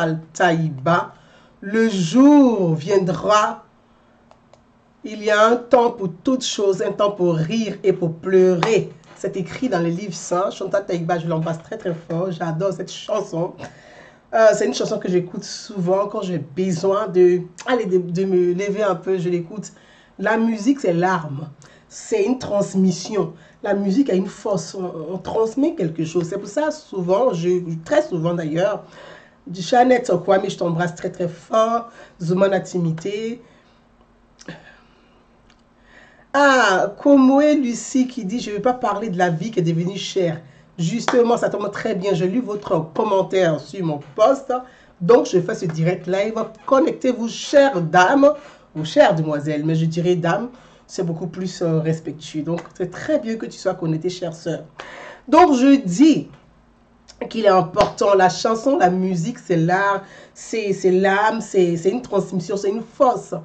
Chantal Taïba. Le jour viendra. Il y a un temps pour toutes choses, un temps pour rire et pour pleurer. C'est écrit dans les livres saints. Chantal Taïba, je l'embrasse très très fort. J'adore cette chanson. C'est une chanson que j'écoute souvent quand j'ai besoin de me lever un peu. Je l'écoute. La musique, c'est l'arme. C'est une transmission. La musique a une force. On transmet quelque chose. C'est pour ça, souvent, très souvent d'ailleurs, Jeannette Kwame, je t'embrasse très très fort. Zuma Natimité. Ah, Komoé Lucie qui dit, je ne vais pas parler de la vie qui est devenue chère. Justement, ça tombe très bien. Je lis votre commentaire sur mon post. Donc, je fais ce direct live. Connectez-vous, chères dames ou chères demoiselles. Mais je dirais dames, c'est beaucoup plus respectueux. Donc, c'est très bien que tu sois connectée, chère sœur. Donc, je dis qu'il est important. La chanson, la musique, c'est l'art, c'est l'âme, c'est une transmission, c'est une force.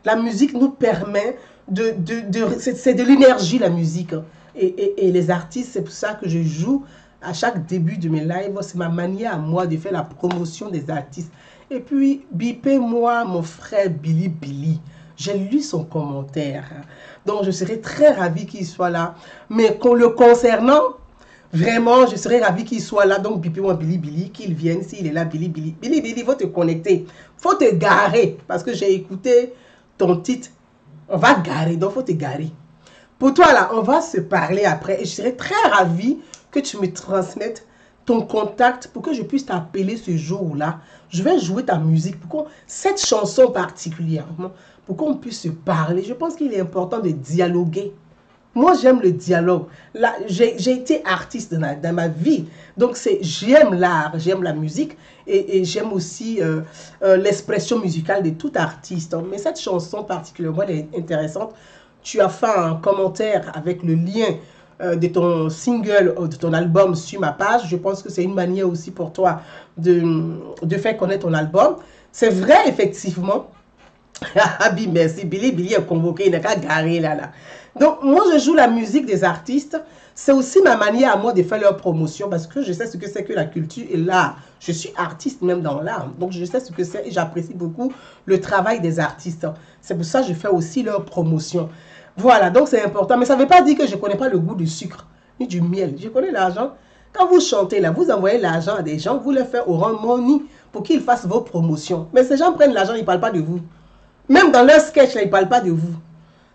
La musique nous permet c'est de l'énergie, la musique. Et les artistes, c'est pour ça que je joue à chaque début de mes lives. C'est ma manière à moi de faire la promotion des artistes. Et puis, bipez-moi mon frère Billy. J'ai lu son commentaire. Donc, je serais très ravie qu'il soit là. Mais le concernant, vraiment, je serais ravie qu'il soit là. Donc, bipez-moi Billy, qu'il vienne. S'il est là, Billy, il faut te connecter. Il faut te garer. Parce que j'ai écouté ton titre. On va garer, donc il faut te garer. Pour toi, là, on va se parler après. Et je serais très ravie que tu me transmettes ton contact pour que je puisse t'appeler ce jour-là. Je vais jouer ta musique. Cette chanson particulièrement, pour qu'on puisse se parler. Je pense qu'il est important de dialoguer. Moi, j'aime le dialogue. J'ai été artiste dans ma vie. Donc, j'aime l'art, j'aime la musique et j'aime aussi l'expression musicale de tout artiste. Mais cette chanson particulièrement, elle est intéressante. Tu as fait un commentaire avec le lien de ton single, de ton album sur ma page. Je pense que c'est une manière aussi pour toi de faire connaître ton album. C'est vrai, effectivement. Ah, merci. Billy est convoqué, il n'a qu'à garer là. Donc, moi, je joue la musique des artistes. C'est aussi ma manière à moi de faire leur promotion parce que je sais ce que c'est que la culture et l'art. Je suis artiste même dans l'art. Donc, je sais ce que c'est et j'apprécie beaucoup le travail des artistes. C'est pour ça que je fais aussi leur promotion. Voilà, donc c'est important. Mais ça ne veut pas dire que je ne connais pas le goût du sucre ni du miel. Je connais l'argent. Quand vous chantez là, vous envoyez l'argent à des gens, vous les faites au money pour qu'ils fassent vos promotions. Mais ces gens prennent l'argent, ils ne parlent pas de vous. Même dans leur sketch, là, ils ne parlent pas de vous.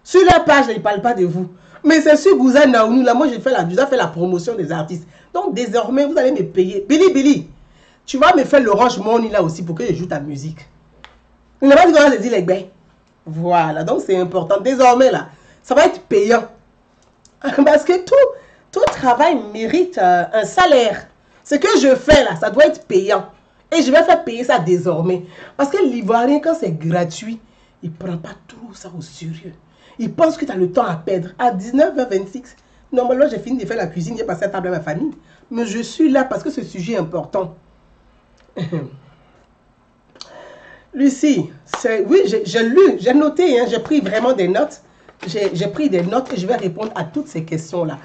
Sur leur page, là, ils ne parlent pas de vous. Mais c'est sur Gouza Naounou, là, moi, j'ai fait la promotion des artistes. Donc, désormais, vous allez me payer. Billy, tu vas me faire l'Orange Money, là aussi, pour que je joue ta musique. Il n'a pas dit qu'on va se dire les bains. Voilà, donc c'est important. Désormais, là, ça va être payant. Parce que tout travail mérite un salaire. Ce que je fais, là, ça doit être payant. Et je vais faire payer ça désormais. Parce que l'Ivoirien, quand c'est gratuit, il ne prend pas trop ça au sérieux. Il pense que tu as le temps à perdre. À 19h26, normalement, j'ai fini de faire la cuisine, j'ai passé à table à ma famille. Mais je suis là parce que ce sujet est important. Lucie, oui, j'ai lu, j'ai noté, hein, j'ai pris vraiment des notes. J'ai pris des notes et je vais répondre à toutes ces questions-là.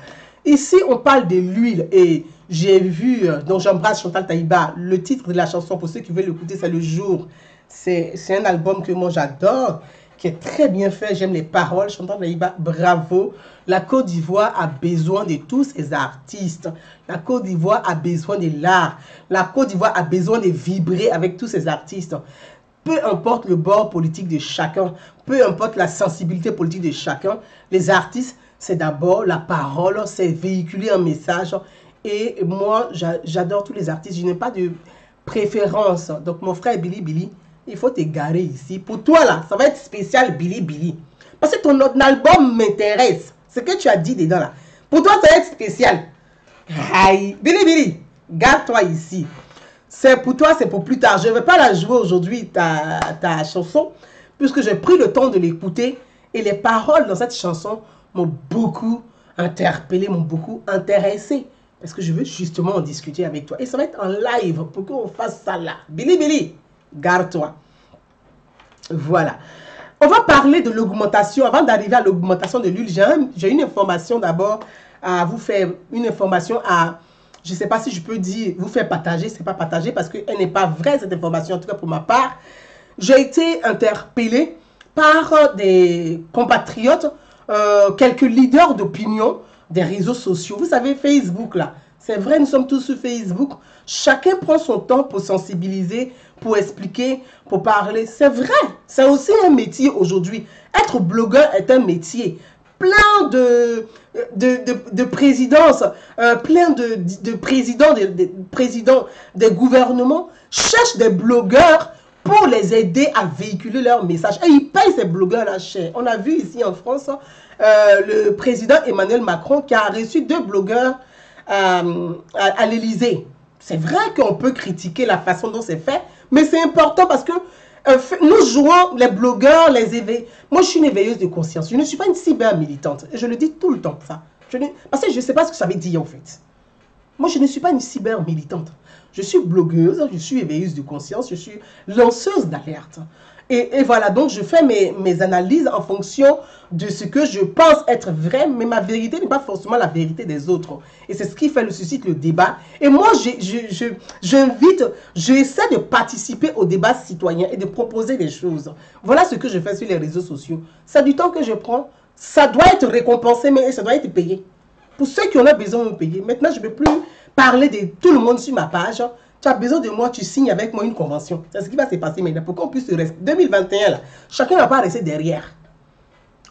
Ici, on parle de l'huile et j'ai vu, donc j'embrasse Chantal Taïba, le titre de la chanson, pour ceux qui veulent l'écouter, c'est Le Jour. C'est un album que moi j'adore, qui est très bien fait, j'aime les paroles. Chantal Taïba, bravo. La Côte d'Ivoire a besoin de tous ces artistes. La Côte d'Ivoire a besoin de l'art. La Côte d'Ivoire a besoin de vibrer avec tous ces artistes. Peu importe le bord politique de chacun, peu importe la sensibilité politique de chacun, les artistes, c'est d'abord la parole, c'est véhiculer un message. Et moi, j'adore tous les artistes, je n'ai pas de préférence. Donc, mon frère Billy, il faut t'égarer ici. Pour toi, là, ça va être spécial Billy. Parce que ton album m'intéresse. Ce que tu as dit dedans, là. Pour toi, ça va être spécial. Aïe. Billy, garde-toi ici. C'est pour toi, c'est pour plus tard. Je ne vais pas la jouer aujourd'hui, ta chanson, puisque j'ai pris le temps de l'écouter. Et les paroles dans cette chanson m'ont beaucoup interpellé, m'ont beaucoup intéressé. Parce que je veux justement en discuter avec toi. Et ça va être en live pour qu'on fasse ça là. Billy, garde-toi. Voilà. On va parler de l'augmentation. Avant d'arriver à l'augmentation de l'huile, j'ai une information d'abord à vous faire. Une information à je ne sais pas si je peux dire, vous faire partager, c'est pas partager parce qu'elle n'est pas vraie cette information, en tout cas pour ma part. J'ai été interpellée par des compatriotes, quelques leaders d'opinion des réseaux sociaux. Vous savez, Facebook là, c'est vrai, nous sommes tous sur Facebook. Chacun prend son temps pour sensibiliser, pour expliquer, pour parler. C'est vrai, c'est aussi un métier aujourd'hui. Être blogueur est un métier. Plein de présidences, plein de présidents des gouvernements cherchent des blogueurs pour les aider à véhiculer leur message. Et ils payent ces blogueurs-là cher. On a vu ici en France le président Emmanuel Macron qui a reçu 2 blogueurs à l'Élysée. C'est vrai qu'on peut critiquer la façon dont c'est fait, mais c'est important parce que nous jouons les blogueurs, les éveillés. Moi, je suis une éveilleuse de conscience. Je ne suis pas une cyber-militante. Et je le dis tout le temps, ça. Parce que je ne sais pas ce que ça veut dire, en fait. Moi, je ne suis pas une cyber-militante. Je suis blogueuse, je suis éveilleuse de conscience, je suis lanceuse d'alerte. Et voilà, donc je fais mes analyses en fonction de ce que je pense être vrai, mais ma vérité n'est pas forcément la vérité des autres. Et c'est ce qui fait suscite le débat. Et moi, j'invite, j'essaie de participer au débat citoyen et de proposer des choses. Voilà ce que je fais sur les réseaux sociaux. C'est du temps que je prends, ça doit être récompensé, mais ça doit être payé. Pour ceux qui en ont besoin de me payer. Maintenant, je ne peux plus parler de tout le monde sur ma page. Tu as besoin de moi, tu signes avec moi une convention. C'est ce qui va se passer maintenant pour qu'on puisse rester. 2021, là, chacun ne va pas rester derrière.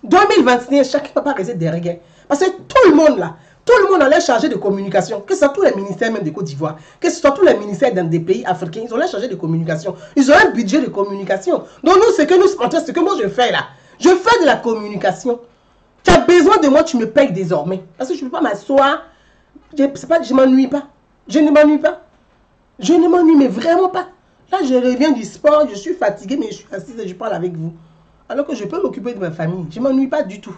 2021, chacun ne va pas rester derrière. Parce que tout le monde, là, tout le monde a l'air chargé de communication. Que ce soit tous les ministères même de Côte d'Ivoire, que ce soit tous les ministères dans des pays africains, ils ont l'air chargés de communication. Ils ont un budget de communication. Donc nous, ce que moi je fais là, je fais de la communication. Tu as besoin de moi, tu me payes désormais. Parce que je ne peux pas m'asseoir. Je ne m'ennuie pas. Je ne m'ennuie pas. Je ne m'ennuie, mais vraiment pas. Là, je reviens du sport, je suis fatiguée, mais je suis assise et je parle avec vous. Alors que je peux m'occuper de ma famille. Je ne m'ennuie pas du tout.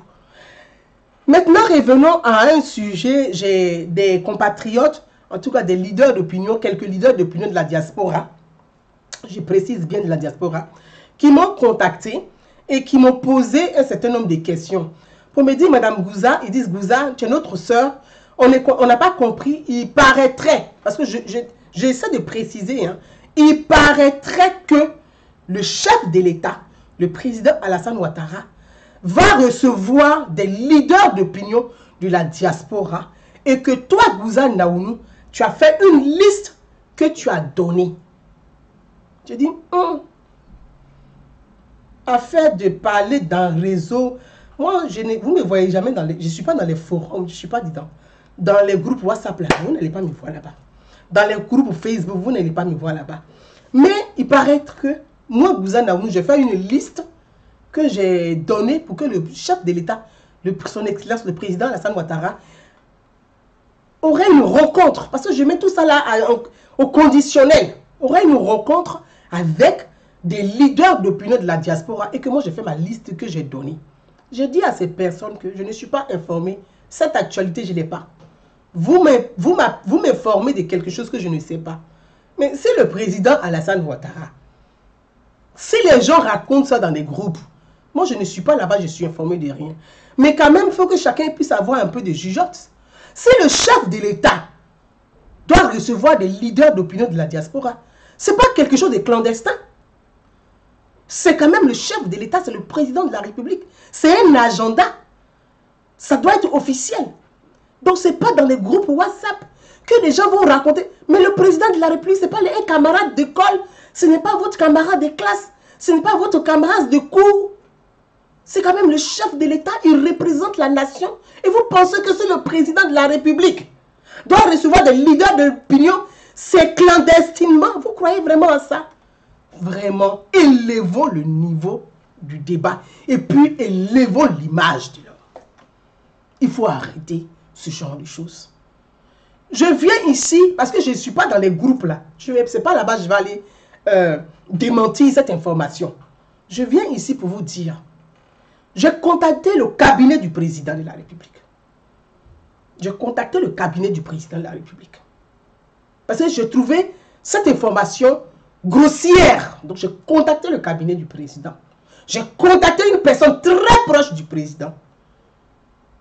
Maintenant, revenons à un sujet. J'ai des compatriotes, en tout cas des leaders d'opinion, quelques leaders d'opinion de la diaspora, je précise bien de la diaspora, qui m'ont contacté et qui m'ont posé un certain nombre de questions. Pour me dire, Madame Gouza, ils disent, Gouza, tu es notre sœur, on n'a pas compris, il paraîtrait, parce que j'essaie de préciser, hein, il paraîtrait que le chef de l'État, le président Alassane Ouattara, va recevoir des leaders d'opinion de la diaspora et que toi, Gouza Naounou, tu as fait une liste que tu as donnée. Je dis, afin de parler d'un réseau, moi, vous ne me voyez jamais dans les... Je ne suis pas dans les forums, je ne suis pas dedans. Dans les groupes WhatsApp, là, vous n'allez pas me voir là-bas. Dans les groupes Facebook, vous n'allez pas me voir là-bas. Mais il paraît que moi, Gouza Naounou, j'ai fait une liste que j'ai donnée pour que le chef de l'État, son Excellence, le président Alassane Ouattara, aurait une rencontre. Parce que je mets tout ça là au conditionnel. Aurait une rencontre avec des leaders d'opinion de la diaspora et que moi, j'ai fait ma liste que j'ai donnée. Je dis à ces personnes que je ne suis pas informé. Cette actualité, je ne l'ai pas. Vous m'informez de quelque chose que je ne sais pas. Mais si le président Alassane Ouattara, si les gens racontent ça dans des groupes, moi je ne suis pas là-bas, je suis informé de rien. Mais quand même, il faut que chacun puisse avoir un peu de jugeote. Si le chef de l'État doit recevoir des leaders d'opinion de la diaspora, ce n'est pas quelque chose de clandestin. C'est quand même le chef de l'État, c'est le président de la République. C'est un agenda. Ça doit être officiel. Donc, ce n'est pas dans les groupes WhatsApp que les gens vont raconter. Mais le président de la République, ce n'est pas un camarade d'école. Ce n'est pas votre camarade de classe. Ce n'est pas votre camarade de cours. C'est quand même le chef de l'État. Il représente la nation. Et vous pensez que c'est le président de la République doit recevoir des leaders d'opinion? C'est clandestinement. Vous croyez vraiment à ça? Vraiment, élevons le niveau du débat. Et puis, élevons l'image de l'homme. Il faut arrêter ce genre de choses. Je viens ici, parce que je ne suis pas dans les groupes là. Ce n'est pas là-bas que je vais aller démentir cette information. Je viens ici pour vous dire, j'ai contacté le cabinet du président de la République. J'ai contacté le cabinet du président de la République. Parce que je trouvais cette information grossière. Donc j'ai contacté le cabinet du président. J'ai contacté une personne très proche du président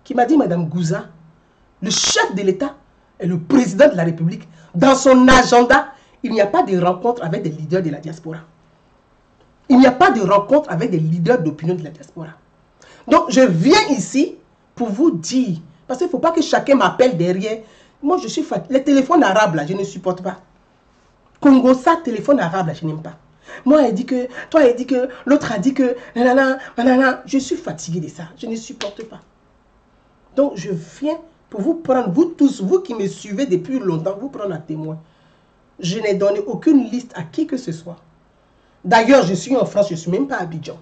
qui m'a dit, Madame Gouza, le chef de l'État est le président de la République, dans son agenda, il n'y a pas de rencontre avec des leaders de la diaspora. Il n'y a pas de rencontre avec des leaders d'opinion de la diaspora. Donc, je viens ici pour vous dire, parce qu'il ne faut pas que chacun m'appelle derrière. Moi, je suis fatigué. Les téléphones arabes, là, je ne supporte pas. Congo, ça, téléphone arabe, là, je n'aime pas. Moi, elle dit que, toi, elle dit que, l'autre a dit que, nanana, nanana. Je suis fatigué de ça. Je ne supporte pas. Donc, je viens pour vous prendre, vous tous, vous qui me suivez depuis longtemps, vous prendre à témoin. Je n'ai donné aucune liste à qui que ce soit. D'ailleurs, je suis en France, je ne suis même pas à Abidjan.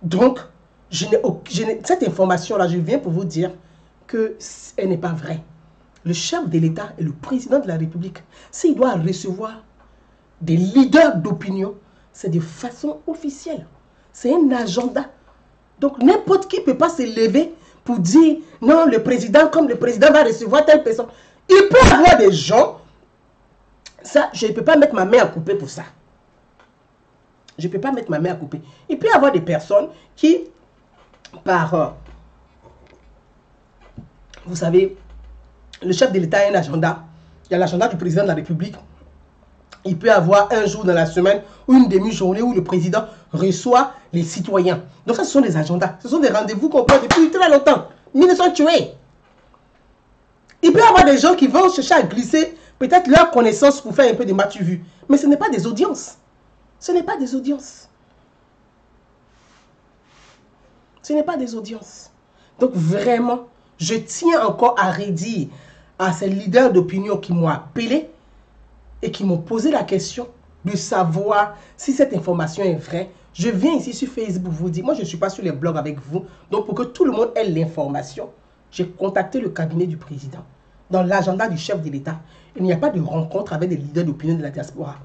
Donc, cette information-là, je viens pour vous dire qu'elle n'est pas vraie. Le chef de l'État est le président de la République. S'il doit recevoir des leaders d'opinion, c'est de façon officielle. C'est un agenda. Donc, n'importe qui ne peut pas se lever pour dire, non, le président, comme le président va recevoir telle personne. Il peut y avoir des gens, ça, je ne peux pas mettre ma main à couper pour ça. Je ne peux pas mettre ma main à couper. Il peut y avoir des personnes qui, vous savez, le chef de l'État a un agenda. Il y a l'agenda du président de la République. Il peut y avoir un jour dans la semaine ou une demi-journée où le président reçoit les citoyens. Donc ça, ce sont des agendas. Ce sont des rendez-vous qu'on prend depuis très longtemps. 1900 tués. Il peut y avoir des gens qui vont chercher à glisser peut-être leur connaissance pour faire un peu de matu-vu. Mais ce n'est pas des audiences. Ce n'est pas des audiences. Ce n'est pas des audiences. Donc vraiment, je tiens encore à redire à ces leaders d'opinion qui m'ont appelé et qui m'ont posé la question de savoir si cette information est vraie. Je viens ici sur Facebook vous dire, moi je ne suis pas sur les blogs avec vous, donc pour que tout le monde ait l'information, j'ai contacté le cabinet du président. Dans l'agenda du chef de l'État, il n'y a pas de rencontre avec des leaders d'opinion de la diaspora.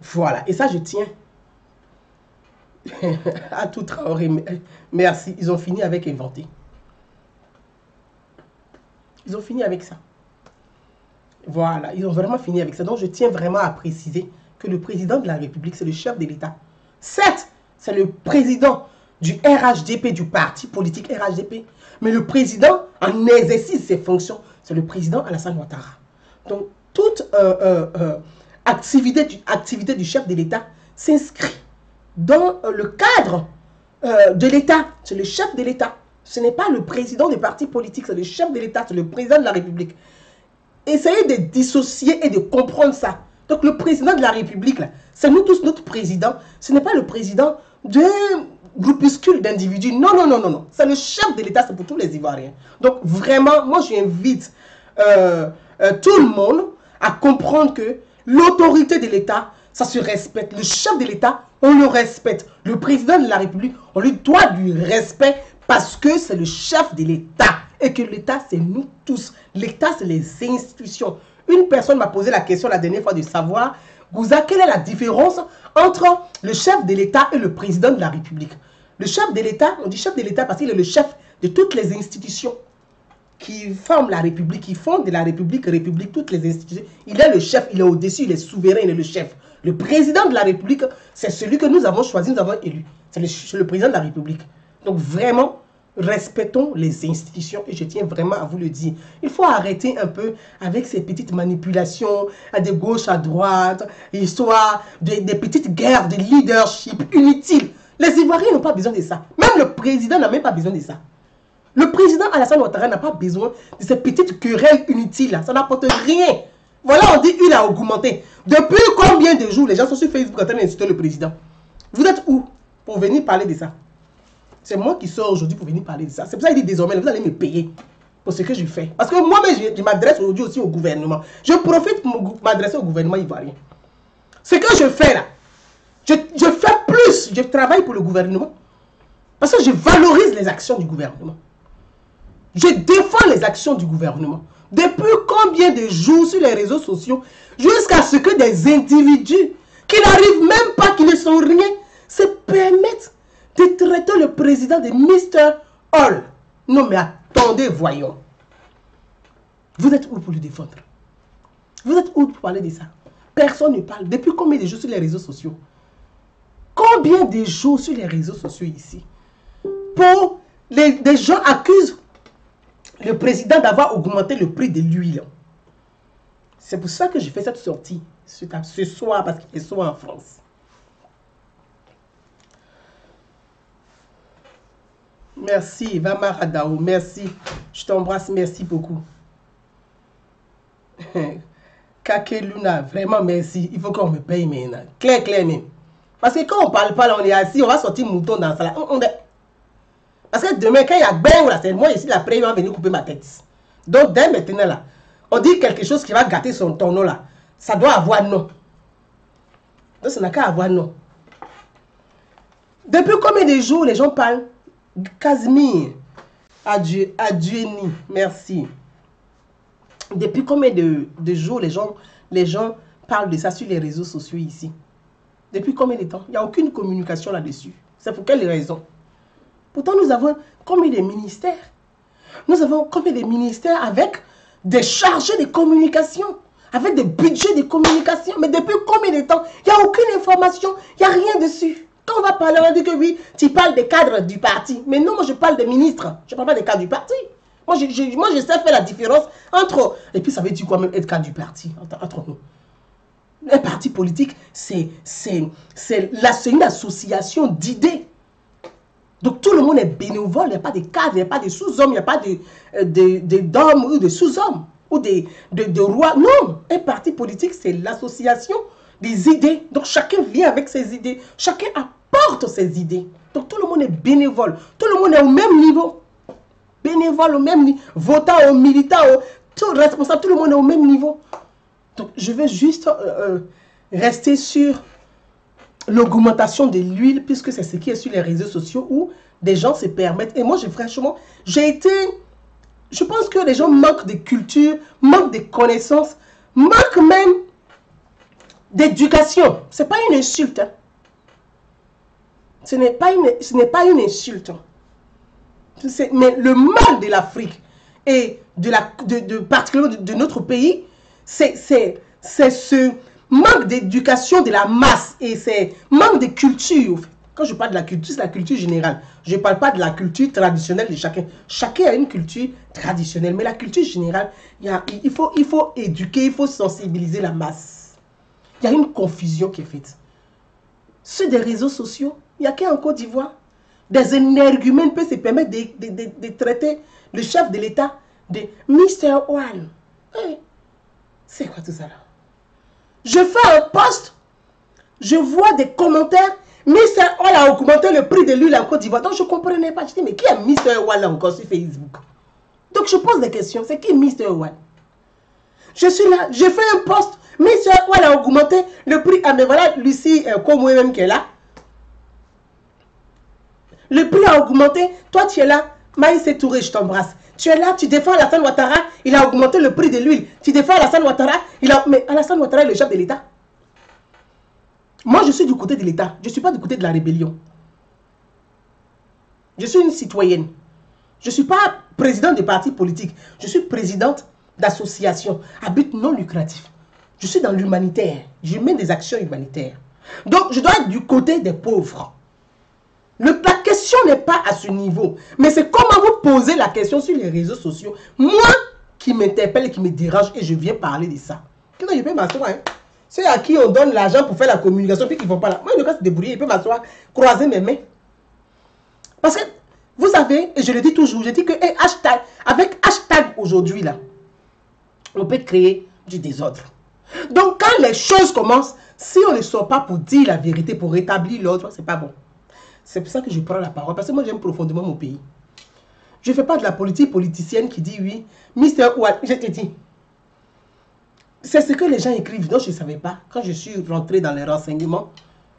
Voilà, et ça je tiens à tout Traoré. Merci, ils ont fini avec inventer. Ils ont fini avec ça. Voilà, ils ont vraiment fini avec ça. Donc, je tiens vraiment à préciser que le président de la République, c'est le chef de l'État. Certes, c'est le président du RHDP, du parti politique RHDP. Mais le président, en exercice ses fonctions, c'est le président Alassane Ouattara. Donc, toute activité du chef de l'État s'inscrit dans le cadre de l'État. C'est le chef de l'État. Ce n'est pas le président des partis politiques, c'est le chef de l'État, c'est le président de la République. Essayez de dissocier et de comprendre ça. Donc le président de la République, c'est nous tous notre président. Ce n'est pas le président d'un groupuscule d'individus. Non, non, non, non, non. C'est le chef de l'État, c'est pour tous les Ivoiriens. Donc vraiment, moi j'invite tout le monde à comprendre que l'autorité de l'État, ça se respecte. Le chef de l'État, on le respecte. Le président de la République, on lui doit du respect parce que c'est le chef de l'État. Et que l'État, c'est nous tous. L'État, c'est les institutions. Une personne m'a posé la question la dernière fois de savoir, Gouza, quelle est la différence entre le chef de l'État et le président de la République? Le chef de l'État, on dit chef de l'État parce qu'il est le chef de toutes les institutions qui forment la République, qui font de la République, toutes les institutions. Il est le chef, il est au-dessus, il est souverain, il est le chef. Le président de la République, c'est celui que nous avons choisi, nous avons élu. C'est le président de la République. Donc vraiment, respectons les institutions et je tiens vraiment à vous le dire. Il faut arrêter un peu avec ces petites manipulations à de gauche, à droite, histoire des petites guerres de leadership inutiles. Les Ivoiriens n'ont pas besoin de ça. Même le président n'a même pas besoin de ça. Le président Alassane Ouattara n'a pas besoin de ces petites querelles inutiles là. Ça n'apporte rien. Voilà, on dit il a augmenté. Depuis combien de jours les gens sont sur Facebook en train d'insulter le président? Vous êtes où pour venir parler de ça? C'est moi qui sors aujourd'hui pour venir parler de ça. C'est pour ça qu'il dit désormais, vous allez me payer pour ce que je fais. Parce que moi-même, je m'adresse aujourd'hui aussi au gouvernement. Je profite pour m'adresser au gouvernement ivoirien. Ce que je fais là, je fais plus. Je travaille pour le gouvernement. Parce que je valorise les actions du gouvernement. Je défends les actions du gouvernement. Depuis combien de jours sur les réseaux sociaux, jusqu'à ce que des individus qui n'arrivent même pas, qui ne sont rien, se permettent de traiter le président de Mr. Hall. Non mais attendez, voyons. Vous êtes où pour le défendre? Vous êtes où pour parler de ça? Personne ne parle. Depuis combien de jours sur les réseaux sociaux? Combien de jours sur les réseaux sociaux ici? Pour des gens accusent le président d'avoir augmenté le prix de l'huile. C'est pour ça que j'ai fait cette sortie ce soir, parce qu'il est soir en France. Merci, Vama Radao, merci. Je t'embrasse, merci beaucoup. Kake Luna, vraiment merci. Il faut qu'on me paye maintenant. Clair, clair même. Parce que quand on ne parle pas, là, on est assis, on va sortir mouton dans ça. Parce que demain, quand il y a ben, c'est moi ici, la première, va venir couper ma tête. Donc, dès maintenant, là, on dit quelque chose qui va gâter ton nom, là. Ça doit avoir non. Donc, ça n'a qu'à avoir non. Depuis combien de jours les gens parlent? Casimir, adieu, adieu, merci. Depuis combien de jours les gens parlent de ça sur les réseaux sociaux ici? Depuis combien de temps? Il n'y a aucune communication là-dessus. C'est pour quelle raison? Pourtant, nous avons combien de ministères? Nous avons combien de ministères avec des chargés de communication, avec des budgets de communication. Mais depuis combien de temps? Il n'y a aucune information, il n'y a rien dessus. Quand on va parler, on dit que oui, tu parles des cadres du parti. Mais non, moi je parle des ministres. Je ne parle pas des cadres du parti. Moi, je sais faire la différence entre... Et puis ça veut dire quoi même être cadre du parti, entre nous? Un parti politique, c'est une association d'idées. Donc tout le monde est bénévole, il n'y a pas de cadres, il n'y a pas de sous-hommes, il n'y a pas d'hommes ou de sous-hommes ou de rois. Non, un parti politique, c'est l'association des idées. Donc chacun vient avec ses idées, chacun apporte ses idées. Donc tout le monde est bénévole, tout le monde est au même niveau. Bénévole au même niveau, votant, militant, tout responsable, tout le monde est au même niveau. Donc je vais juste rester sur l'augmentation de l'huile, puisque c'est ce qui est sur les réseaux sociaux où des gens se permettent. Et moi, franchement, je pense que les gens manquent de culture, manquent de connaissances, manquent même d'éducation. Ce n'est pas une insulte. Hein. Ce n'est pas une insulte. Mais le mal de l'Afrique et particulièrement de notre pays, c'est ce manque d'éducation de la masse et c'est manque de culture. Quand je parle de la culture, c'est la culture générale. Je ne parle pas de la culture traditionnelle de chacun. Chacun a une culture traditionnelle, mais la culture générale, il faut éduquer, il faut sensibiliser la masse. Il y a une confusion qui est faite. Sur des réseaux sociaux, il n'y a qu'en Côte d'Ivoire. Des énergumènes peuvent se permettre de traiter le chef de l'État de Mr. One. Hey, c'est quoi tout ça là? Je fais un post, je vois des commentaires. Mr. One a augmenté le prix de l'huile en Côte d'Ivoire. Donc je ne comprenais pas. Je dis, mais qui est Mr. One là encore sur Facebook? Donc je pose des questions. C'est qui Mr. One? Je suis là, je fais un post. Mr. One a augmenté le prix. Ah mais voilà, Lucie, comme moi-même qui est là. Le prix a augmenté. Toi, tu es là. Maïs Touré, je t'embrasse. Tu es là, tu défends Alassane Ouattara. Il a augmenté le prix de l'huile. Tu défends Alassane Ouattara. Mais Alassane Ouattara est le chef de l'État. Moi, je suis du côté de l'État. Je ne suis pas du côté de la rébellion. Je suis une citoyenne. Je ne suis pas présidente de parti politique. Je suis présidente d'association à but non lucratif. Je suis dans l'humanitaire. Je mène des actions humanitaires. Donc, je dois être du côté des pauvres. La question n'est pas à ce niveau. Mais c'est comment vous posez la question sur les réseaux sociaux. Moi, qui m'interpelle et qui me dérange et je viens parler de ça. Sinon, je peux m'asseoir. Hein. Ceux à qui on donne l'argent pour faire la communication puis qui ne vont pas là. Moi, je ne peux pas se débrouiller. Je peux m'asseoir, croiser mes mains. Parce que, vous savez, et je le dis toujours, je dis que hashtag, avec hashtag aujourd'hui, là, on peut créer du désordre. Donc, quand les choses commencent, si on ne sort pas pour dire la vérité, pour rétablir l'ordre, c'est pas bon. C'est pour ça que je prends la parole. Parce que moi, j'aime profondément mon pays. Je ne fais pas de la politique politicienne qui dit oui. Mister Ouad, je te dis. C'est ce que les gens écrivent. Donc, je ne savais pas. Quand je suis rentré dans les renseignements,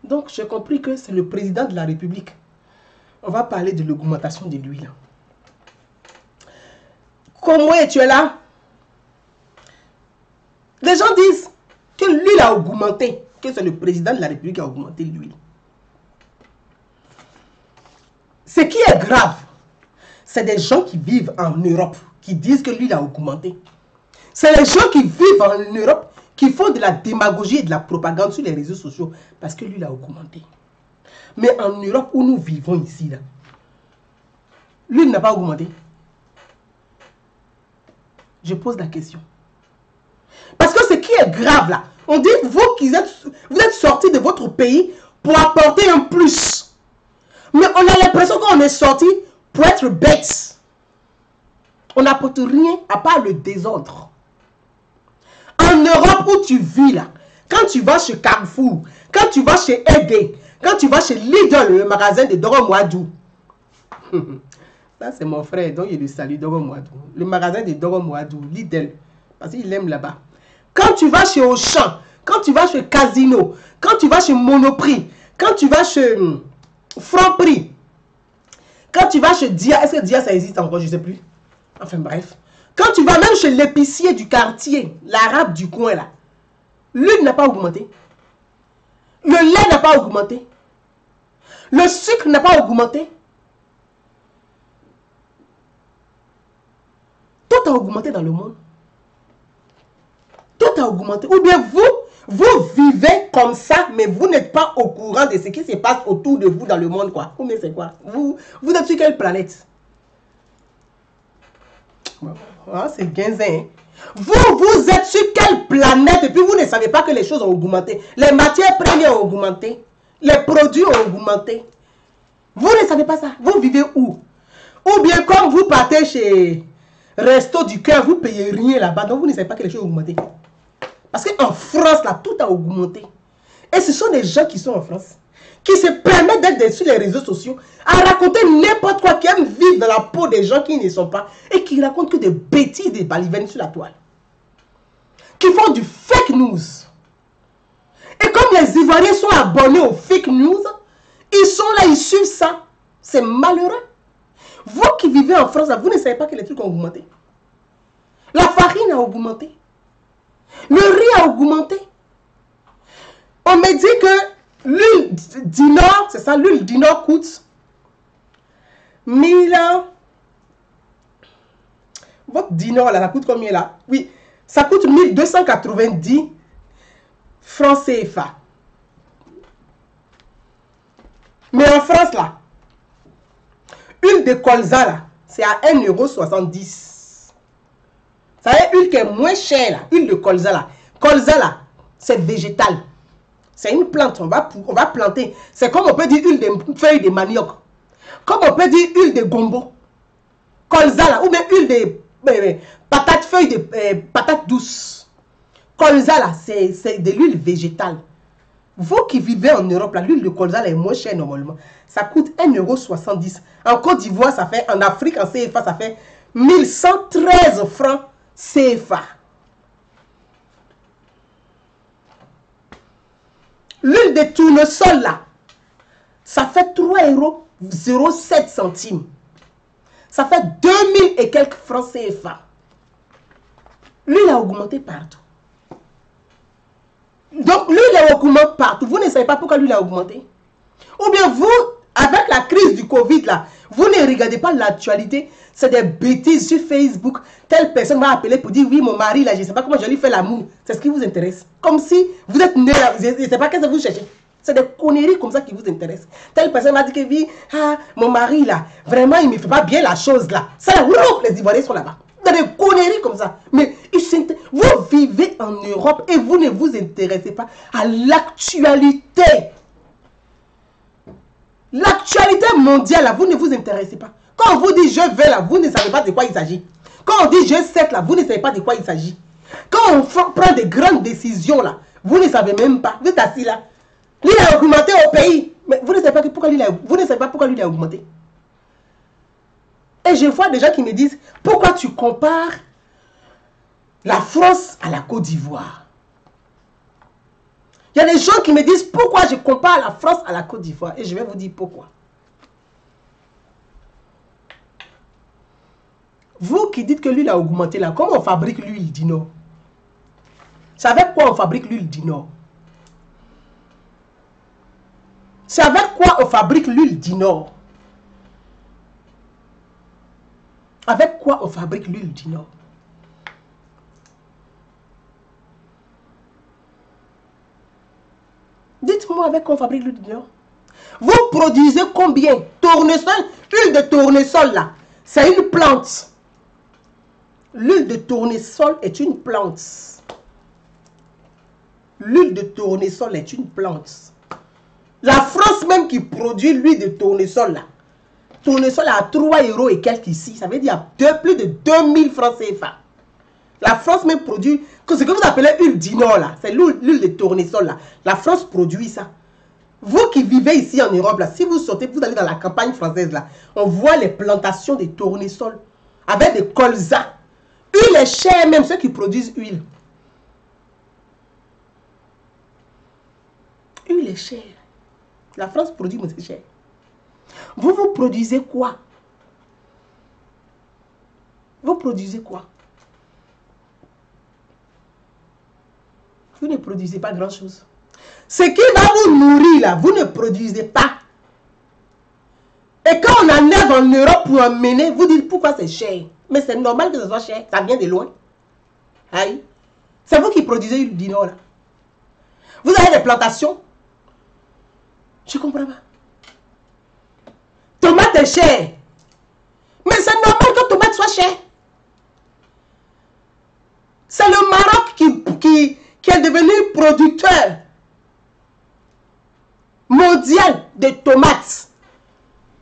donc j'ai compris que c'est le président de la République. On va parler de l'augmentation de l'huile. Comment tu es là? Les gens disent que l'huile a augmenté. Que c'est le président de la République qui a augmenté l'huile. Ce qui est grave, c'est des gens qui vivent en Europe, qui disent que l'huile a augmenté. C'est les gens qui vivent en Europe, qui font de la démagogie et de la propagande sur les réseaux sociaux, parce que l'huile a augmenté. Mais en Europe où nous vivons ici, l'huile n'a pas augmenté. Je pose la question. Parce que ce qui est grave là, on dit vous êtes sortis de votre pays pour apporter un plus. Mais on a l'impression qu'on est sorti pour être bêtes. On n'apporte rien à part le désordre. En Europe où tu vis là, quand tu vas chez Carrefour, quand tu vas chez Ede, quand tu vas chez Lidl, le magasin de Doro Mouadou. Ça c'est mon frère, donc il le salue, Doro Mouadou. Le magasin de Doro Mouadou, Lidl, parce qu'il aime là-bas. Quand tu vas chez Auchan, quand tu vas chez Casino, quand tu vas chez Monoprix, quand tu vas chez Franprix, quand tu vas chez Dia, est-ce que Dia ça existe encore, je ne sais plus. Enfin bref. Quand tu vas même chez l'épicier du quartier, l'arabe du coin là, l'huile n'a pas augmenté. Le lait n'a pas augmenté. Le sucre n'a pas augmenté. Tout a augmenté dans le monde. Tout a augmenté. Ou bien vous vivez comme ça, mais vous n'êtes pas au courant de ce qui se passe autour de vous dans le monde, quoi. Ou bien c'est quoi? Vous êtes sur quelle planète? Ah, c'est guinzin. Vous êtes sur quelle planète et puis vous ne savez pas que les choses ont augmenté. Les matières premières ont augmenté. Les produits ont augmenté. Vous ne savez pas ça. Vous vivez où? Ou bien comme vous partez chez Resto du Cœur, vous ne payez rien là-bas. Donc vous ne savez pas que les choses ont augmenté. Parce qu'en France, là, tout a augmenté. Et ce sont des gens qui sont en France, qui se permettent d'être sur les réseaux sociaux, à raconter n'importe quoi, qui aiment vivre dans la peau des gens qui ne sont pas, et qui racontent que des bêtises, des balivernes sur la toile. Qui font du fake news. Et comme les Ivoiriens sont abonnés aux fake news, ils sont là, ils suivent ça. C'est malheureux. Vous qui vivez en France, là, vous ne savez pas que les trucs ont augmenté. La farine a augmenté. Le riz a augmenté. On me dit que l'huile d'Inor, c'est ça, l'huile d'Inor coûte 1000. Votre Dinor là, ça coûte combien là? Oui, ça coûte 1290 francs CFA. Mais en France là, huile de colza là, c'est à 1,70 €. Ça veut dire huile qui est moins chère là, huile de colza là. Colza là, c'est végétal. C'est une plante, on va planter. C'est comme on peut dire huile de feuilles de manioc. Comme on peut dire huile de gombo. Colza là, ou bien huile de patates, feuilles de patates douces. Colza là, c'est de l'huile végétale. Vous qui vivez en Europe, l'huile de colza là, est moins chère normalement. Ça coûte 1,70 €. En Côte d'Ivoire, ça fait, en Afrique, en CFA, ça fait 1113 francs CFA. L'huile de tournesol là, ça fait 3,07 €. Ça fait 2000 et quelques francs CFA. L'huile a augmenté partout. Donc l'huile augmente partout. Vous ne savez pas pourquoi l'huile a augmenté. Ou bien vous, avec la crise du Covid là, vous ne regardez pas l'actualité. C'est des bêtises sur Facebook. Telle personne va appeler pour dire oui, mon mari là, je ne sais pas comment je lui fais l'amour. C'est ce qui vous intéresse. Comme si vous êtes né là, je ne sais pas qu'est-ce que vous cherchez. C'est des conneries comme ça qui vous intéressent. Telle personne va dire que oui, ah, mon mari là, vraiment il ne me fait pas bien la chose là. Ça là, les Ivoiriens sont là-bas. Des conneries comme ça. Mais vous vivez en Europe et vous ne vous intéressez pas à l'actualité. L'actualité mondiale, là, vous ne vous intéressez pas. Quand on vous dit je vais là, vous ne savez pas de quoi il s'agit. Quand on dit je sais là, vous ne savez pas de quoi il s'agit. Quand on prend des grandes décisions là, vous ne savez même pas. Vous êtes assis là. L'île a augmenté au pays. Mais vous ne savez pas pourquoi l'île a augmenté. Et je vois des gens qui me disent, pourquoi tu compares la France à la Côte d'Ivoire? Il y a des gens qui me disent, pourquoi je compare la France à la Côte d'Ivoire? Et je vais vous dire pourquoi. Vous qui dites que l'huile a augmenté là, comment on fabrique l'huile d'Inor? C'est avec quoi on fabrique l'huile d'Inor? C'est avec quoi on fabrique l'huile d'Inor? Avec quoi on fabrique l'huile d'Inor? Dites-moi avec quoi on fabrique l'huile d'Inor. Vous produisez combien? Tournesol, huile de tournesol là, c'est une plante. L'huile de tournesol est une plante. L'huile de tournesol est une plante. La France même qui produit l'huile de tournesol là. Tournesol à 3 € et quelques ici. Ça veut dire plus de 2000 francs CFA. La France même produit, ce que vous appelez huile d'inor là, c'est l'huile de tournesol là. La France produit ça. Vous qui vivez ici en Europe là, si vous sortez, vous allez dans la campagne française là, on voit les plantations de tournesol avec des colzas. Huile est chère même, ceux qui produisent huile. Huile est chère. La France produit, mais c'est cher. Vous produisez quoi? Vous produisez quoi? Vous ne produisez pas grand-chose. Ce qui va vous nourrir, là, vous ne produisez pas. Et quand on enlève en Europe pour emmener, vous dites pourquoi c'est cher. Mais c'est normal que ce soit cher. Ça vient de loin. Aïe. C'est vous qui produisez l'huile d'inor, là. Vous avez des plantations. Je ne comprends pas. Tomate est cher. Mais c'est normal que tomate soit cher. C'est le Maroc qui est devenu producteur mondial de tomates.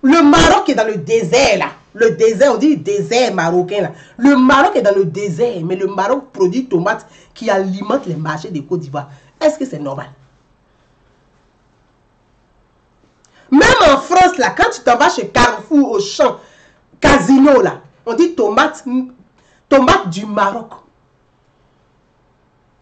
Le Maroc est dans le désert là. Le désert, on dit désert marocain là. Le Maroc est dans le désert, mais le Maroc produit tomates qui alimentent les marchés de Côte d'Ivoire. Est-ce que c'est normal? Même en France là, quand tu t'en vas chez Carrefour, au champ, Casino là, on dit tomate du Maroc.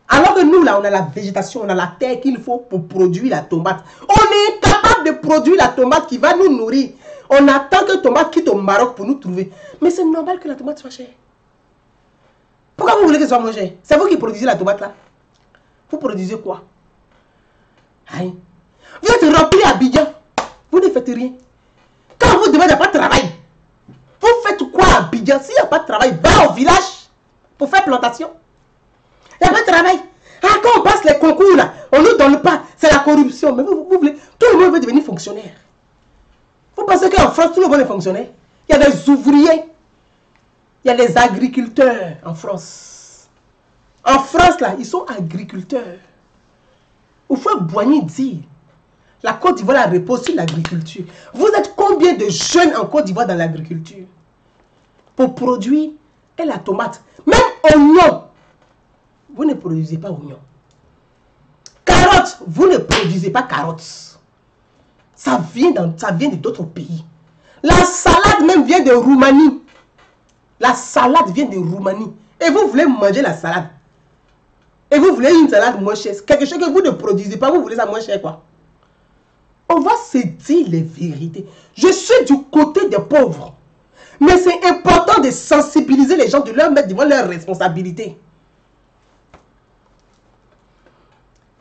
Alors que nous, là, on a la végétation, on a la terre qu'il faut pour produire la tomate. On est capable de produire la tomate qui va nous nourrir. On attend que la tomate quitte au Maroc pour nous trouver. Mais c'est normal que la tomate soit chère. Pourquoi vous voulez qu'elle soit moins chère? C'est vous qui produisez la tomate là. Vous produisez quoi? Aïe. Vous êtes rempli à Abidjan. Vous ne faites rien. Quand vous demandez pas de travail, vous faites quoi à Abidjan? S'il n'y a pas de travail, va au village pour faire plantation. Il n'y a pas de travail. Ah, quand on passe les concours là, on ne nous donne pas. C'est la corruption. Mais vous voulez, tout le monde veut devenir fonctionnaire. Vous pensez qu'en France, tout le monde est fonctionnaire? Il y a des ouvriers. Il y a des agriculteurs en France. En France, là, ils sont agriculteurs. Il faut Boigny dire. La Côte d'Ivoire repose sur l'agriculture. Vous êtes combien de jeunes en Côte d'Ivoire dans l'agriculture? Pour produire et la tomate. Même oignon. Vous ne produisez pas oignon. Carottes, vous ne produisez pas carottes. Ça vient de d'autres pays. La salade même vient de Roumanie. La salade vient de Roumanie. Et vous voulez manger la salade. Et vous voulez une salade moins chère. Quelque chose que vous ne produisez pas, vous voulez ça moins cher quoi. On va se dire les vérités. Je suis du côté des pauvres. Mais c'est important de sensibiliser les gens, de leur mettre devant leurs responsabilités.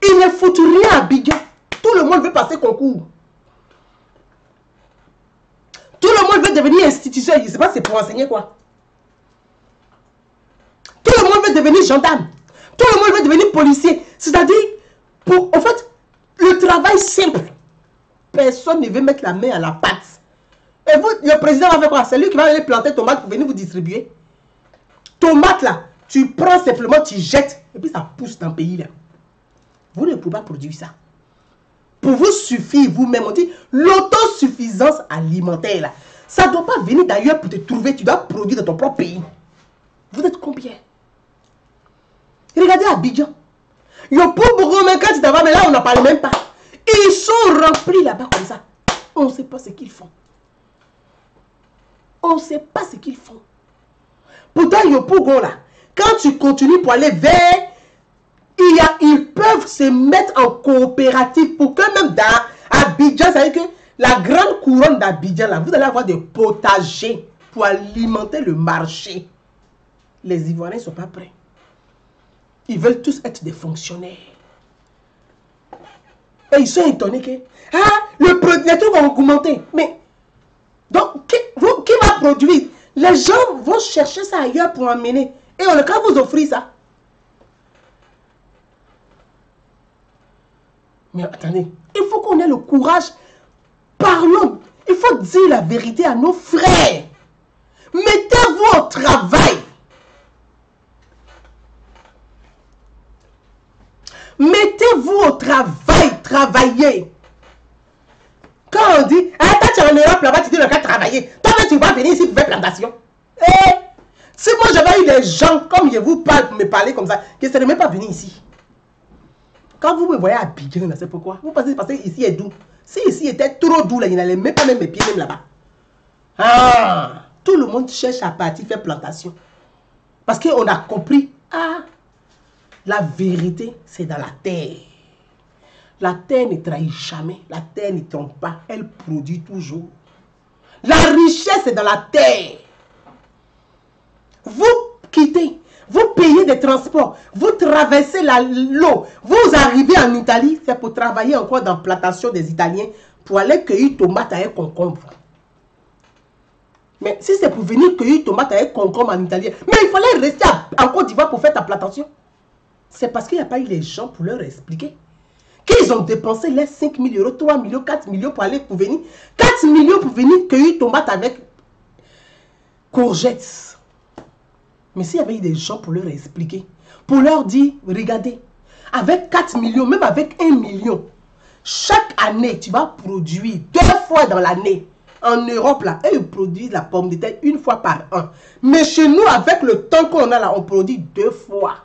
Ils ne foutent rien à Abidjan. Tout le monde veut passer concours. Tout le monde veut devenir institution. Je ne sais pas c'est pour enseigner quoi. Tout le monde veut devenir gendarme. Tout le monde veut devenir policier. C'est-à-dire, en fait, le travail simple. Personne ne veut mettre la main à la pâte. Et vous, le président va faire quoi? C'est lui qui va aller planter tomates pour venir vous distribuer. Tomate là, tu prends simplement, tu jettes. Et puis ça pousse dans le pays là. Vous ne pouvez pas produire ça. Pour vous suffire vous-même, on dit l'autosuffisance alimentaire là. Ça ne doit pas venir d'ailleurs pour te trouver. Tu dois produire dans ton propre pays. Vous êtes combien? Regardez Abidjan. Yopo Bourgomen, quand tu t'en vas, mais là on n'en parle même pas. Ils sont remplis là-bas comme ça. On ne sait pas ce qu'ils font. On ne sait pas ce qu'ils font. Pourtant, Yopougon là, quand tu continues pour aller vers, ils peuvent se mettre en coopérative pour que même dans Abidjan, ça veut dire que la grande couronne d'Abidjan là, vous allez avoir des potagers pour alimenter le marché. Les Ivoiriens ne sont pas prêts. Ils veulent tous être des fonctionnaires. Et ils sont étonnés que les trucs vont augmenter. Mais donc, qui va produire? Les gens vont chercher ça ailleurs pour emmener. Et on ne peut vous offrir ça. Mais attendez, il faut qu'on ait le courage. Parlons. Il faut dire la vérité à nos frères. Mettez-vous au travail. travailler. Quand on dit, ah, toi tu es en Europe là-bas, tu dis le cas travailler. Toi tu vas venir ici pour faire plantation. Eh, si moi j'avais eu des gens comme je vous parle pour me parler comme ça, que ça ne m'est pas venu ici. Quand vous me voyez à Biguin, c'est pourquoi? Vous pensez parce que ici est doux. Si ici était trop doux, là, il n'allait même pas mettre mes pieds même là-bas. Ah, tout le monde cherche à partir faire plantation. Parce qu'on a compris, ah, la vérité, c'est dans la terre. La terre ne trahit jamais. La terre ne trompe pas. Elle produit toujours. La richesse est dans la terre. Vous quittez. Vous payez des transports. Vous traversez l'eau. Vous arrivez en Italie. C'est pour travailler encore dans la plantation des Italiens. Pour aller cueillir tomates avec concombre. Mais si c'est pour venir cueillir tomates avec concombre en Italie. Mais il fallait rester en Côte d'Ivoire pour faire ta plantation. C'est parce qu'il n'y a pas eu les gens pour leur expliquer. Qu'ils ont dépensé les 5 000 euros, 3 millions, 4 millions pour aller pour venir. 4 millions pour venir cueillir tomates avec courgettes. Mais s'il y avait eu des gens pour leur expliquer, pour leur dire, regardez, avec 4 millions, même avec 1 million, chaque année, tu vas produire 2 fois dans l'année. En Europe, là, ils produisent la pomme de terre 1 fois par an. Mais chez nous, avec le temps qu'on a là, on produit 2 fois.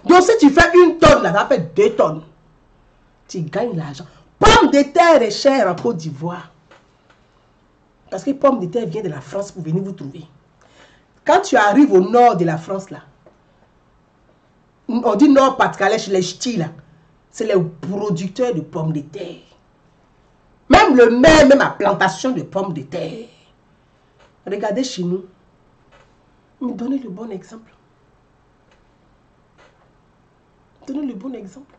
Donc, si tu fais 1 tonne, là, ça fait 2 tonnes. Tu gagnes l'argent. Pomme de terre est chère en Côte d'Ivoire. Parce que pomme de terre vient de la France pour venir vous trouver. Quand tu arrives au nord de la France, là, on dit nord Pas-de-Calais, chez les ch'tis, là, c'est les producteurs de pommes de terre. Même le maire, même la plantation de pommes de terre. Regardez chez nous. Mais donnez le bon exemple. Donnez le bon exemple.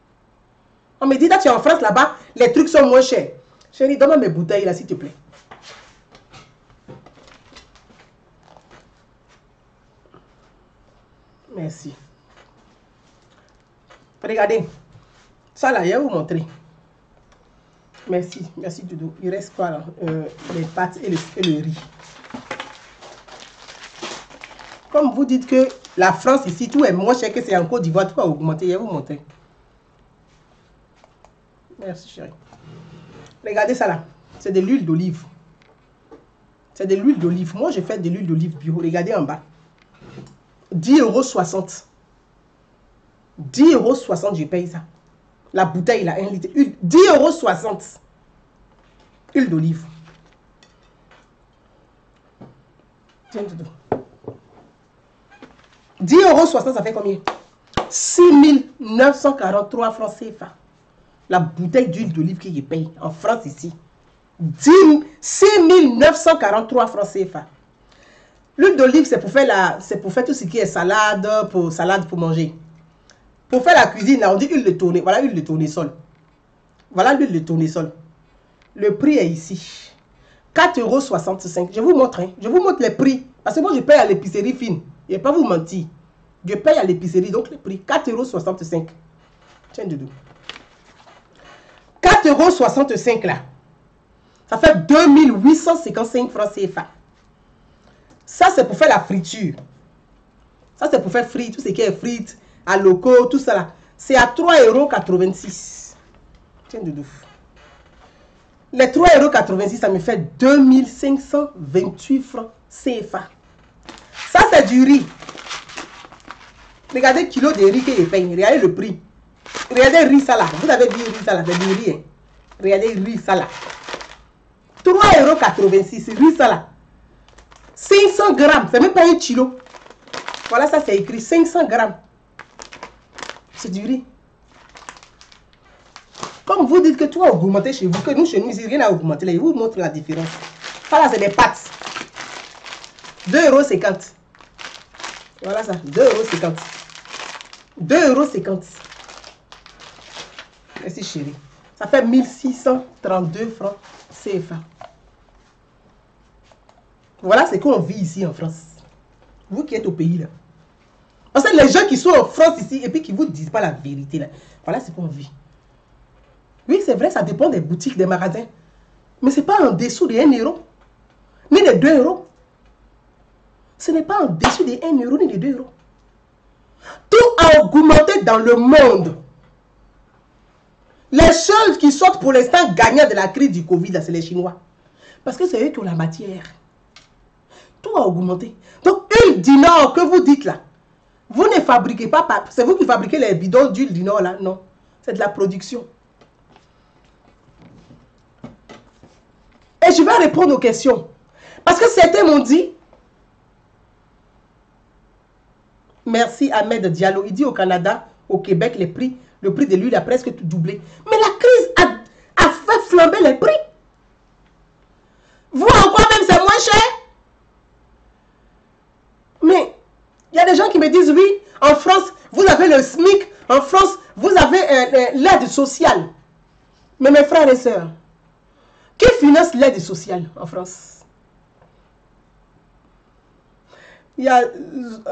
On me dit, là, tu es en France, là-bas, les trucs sont moins chers. Chérie, donne-moi mes bouteilles, là, s'il te plaît. Merci. Regardez. Ça, là, je vais vous montrer. Merci. Merci, Doudou. Il reste quoi, là? Les pâtes et le riz. Comme vous dites que la France, ici, tout est moins cher que c'est en Côte d'Ivoire, tout va augmenter. Je vais vous montrer. Merci, chérie. Regardez ça là. C'est de l'huile d'olive. C'est de l'huile d'olive. Moi, je fais de l'huile d'olive bio. Regardez en bas. 10,60 €. 10,60 €, je paye ça. La bouteille là, 1 litre. 10,60 €. Huile d'olive. Tiens, tout. 10,60 €, ça fait combien? 6 943 francs CFA. La bouteille d'huile d'olive que je paye en France ici. 6 943 francs CFA. L'huile d'olive, c'est pour faire tout ce qui est salade pour manger. Pour faire la cuisine, là, on dit huile de tournesol. Voilà l'huile de tournesol. Voilà l'huile de tournesol. Le prix est ici. 4,65 €. Je vous montre. Hein. Je vous montre les prix. Parce que moi, je paye à l'épicerie fine. Je ne vais pas vous mentir. Je paye à l'épicerie. Donc, le prix, 4,65 €. Tiens, Doudou. 4,65 € là. Ça fait 2855 francs CFA. Ça, c'est pour faire la friture. Ça, c'est pour faire frire tout ce qui est frites, à loco, tout ça là. C'est à 3,86 €. Tiens, Doudou. Les 3,86 €, ça me fait 2528 francs CFA. Ça, c'est du riz. Regardez le kilo de riz que je paye. Regardez le prix. Regardez le riz ça là. Vous avez vu le riz ça là. C'est du riz. Hein. Regardez le riz ça là. 3,86 €. Riz ça là. 500 grammes. C'est même pas 1 kilo. Voilà, ça c'est écrit 500 grammes. C'est du riz. Comme vous dites que tout a augmenté chez vous, que nous, chez nous, ici, rien n'a augmenté. Là, je vous montre la différence. Ça là, c'est des pâtes. 2,50 €. Voilà ça. 2,50 €. 2,50 €. Merci chérie. Ça fait 1632 francs CFA. Voilà ce qu'on vit ici en France. Vous qui êtes au pays là. Parce que les gens qui sont en France ici et puis qui ne vous disent pas la vérité là. Voilà ce qu'on vit. Oui, c'est vrai, ça dépend des boutiques, des magasins. Mais ce n'est pas en dessous de 1 €. Ni de 2 €. Ce n'est pas en dessous de 1 € ni de 2 €. Tout a augmenté dans le monde. Les seuls qui sortent pour l'instant gagnants de la crise du Covid, c'est les Chinois. Parce que c'est eux qui ont la matière. Tout a augmenté. Donc, huile d'Inor que vous dites là, vous ne fabriquez pas, c'est vous qui fabriquez les bidons d'huile d'Inor là, non. C'est de la production. Et je vais répondre aux questions. Parce que certains m'ont dit, merci Ahmed Diallo, il dit au Canada, au Québec, le prix de l'huile a presque doublé. Mais la crise a fait flamber les prix. Vous encore même, c'est moins cher. Mais il y a des gens qui me disent, oui, en France, vous avez le SMIC. En France, vous avez l'aide sociale. Mais mes frères et sœurs, qui finance l'aide sociale en France? Il y a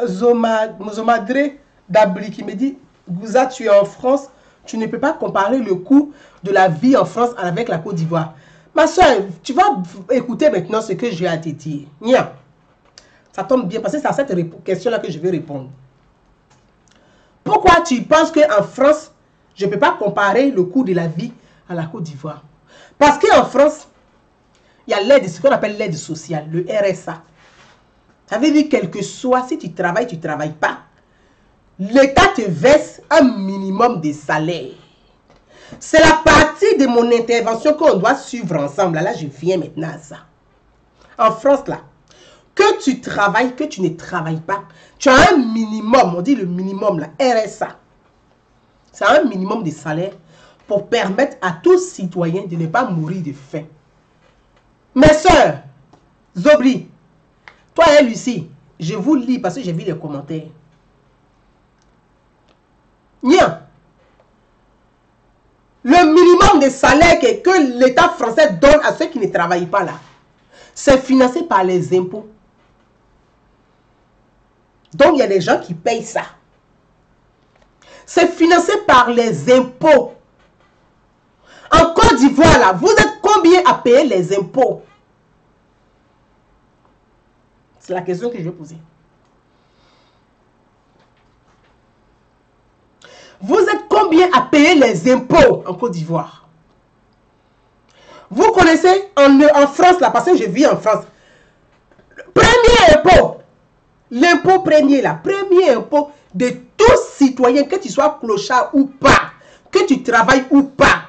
Zomadre Dabli qui me dit, Gouza, tu es en France, tu ne peux pas comparer le coût de la vie en France avec la Côte d'Ivoire. Ma soeur, tu vas écouter maintenant ce que j'ai à te dire. Nia, ça tombe bien parce que c'est à cette question-là que je vais répondre. Pourquoi tu penses qu'en France, je ne peux pas comparer le coût de la vie à la Côte d'Ivoire? Parce qu'en France, il y a l'aide, ce qu'on appelle l'aide sociale, le RSA. Ça veut dire quel que soit, si tu travailles, tu ne travailles pas, l'État te verse un minimum de salaire. C'est la partie de mon intervention qu'on doit suivre ensemble. Là, je viens maintenant à ça. En France, là, que tu travailles, que tu ne travailles pas, tu as un minimum, on dit le minimum, la RSA. C'est un minimum de salaire pour permettre à tous citoyens de ne pas mourir de faim. Mes soeurs, Zobli, toi et Lucie, je vous lis parce que j'ai vu les commentaires. Nia, le minimum de salaire que l'État français donne à ceux qui ne travaillent pas là, c'est financé par les impôts. Donc, il y a des gens qui payent ça. C'est financé par les impôts. En Côte d'Ivoire, là, vous êtes combien à payer les impôts? C'est la question que je vais poser. Vous êtes combien à payer les impôts en Côte d'Ivoire? Vous connaissez en France, là, parce que je vis en France. Premier impôt. L'impôt premier, là. Premier impôt de tous citoyens, que tu sois clochard ou pas, que tu travailles ou pas.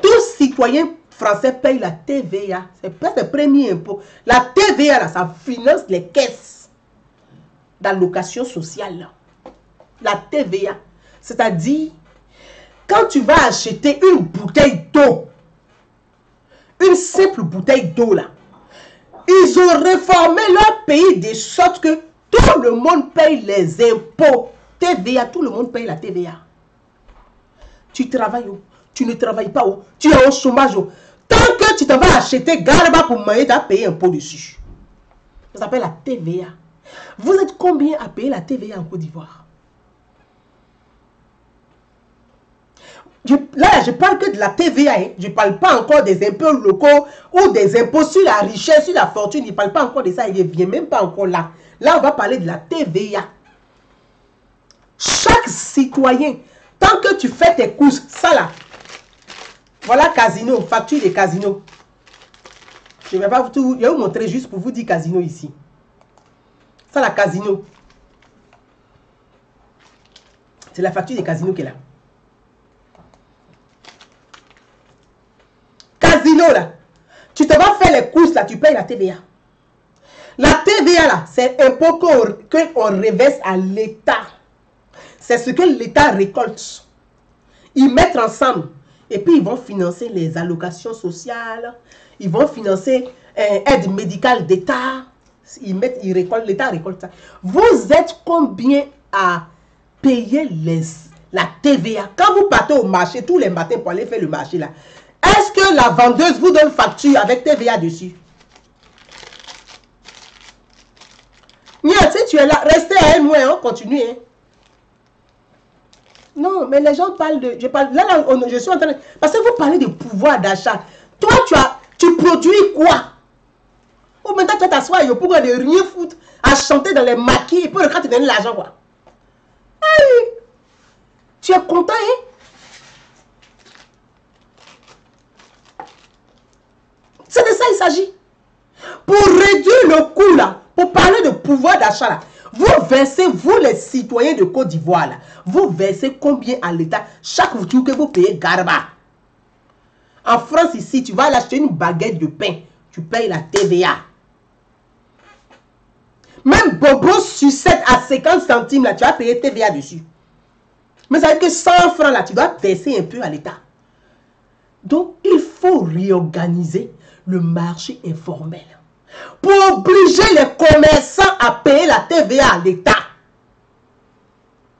Tous citoyens français payent la TVA. C'est pas le premier impôt. La TVA, là, ça finance les caisses d'allocation sociale. Là. La TVA. C'est-à-dire, quand tu vas acheter une bouteille d'eau, une simple bouteille d'eau là, ils ont réformé leur pays de sorte que tout le monde paye les impôts. TVA, tout le monde paye la TVA. Tu travailles où? Tu ne travailles pas où? Tu es au chômage où? Tant que tu te vas acheter garba pour manger, tu as payé un pot dessus. Ça s'appelle la TVA. Vous êtes combien à payer la TVA en Côte d'Ivoire? Là, je parle que de la TVA. Hein. Je ne parle pas encore des impôts locaux ou des impôts sur la richesse, sur la fortune. Je ne parle pas encore de ça. Il ne vient même pas encore là. Là, on va parler de la TVA. Chaque citoyen, tant que tu fais tes courses, ça là, voilà Casino, facture de Casino. Je ne vais pas vous montrer juste pour vous dire Casino ici. Ça là, Casino. C'est la facture de Casino qui est là. Casino là, tu te vas faire les courses là, tu payes la TVA. La TVA là, c'est un impôt qu'on reverse à l'État. C'est ce que l'État récolte. Ils mettent ensemble et puis ils vont financer les allocations sociales, ils vont financer aide médicale d'État. L'État récolte ça. Vous êtes combien à payer la TVA? Quand vous partez au marché tous les matins pour aller faire le marché là, est-ce que la vendeuse vous donne facture avec TVA dessus? Nia, si tu es là, restez à un mois, hein, continuez. Hein. Non, mais les gens parlent de... je suis en train de... Parce que vous parlez de pouvoir d'achat. Toi, tu produis quoi? Ou maintenant, tu vas t'asseoir et pour ne rien foutre, à chanter dans les maquis et pour le cas te donner l'argent, quoi. Hey, tu es content, hein? il s'agit. Pour réduire le coût, là, pour parler de pouvoir d'achat, là, vous versez, vous les citoyens de Côte d'Ivoire, là, vous versez combien à l'État chaque jour que vous payez Garba? En France, ici, tu vas acheter une baguette de pain, tu payes la TVA. Même Bobo sucette à 50 centimes, là, tu vas payer TVA dessus. Mais ça veut dire que 100 francs, là, tu dois verser un peu à l'État. Donc, il faut réorganiser le marché informel pour obliger les commerçants à payer la TVA à l'État.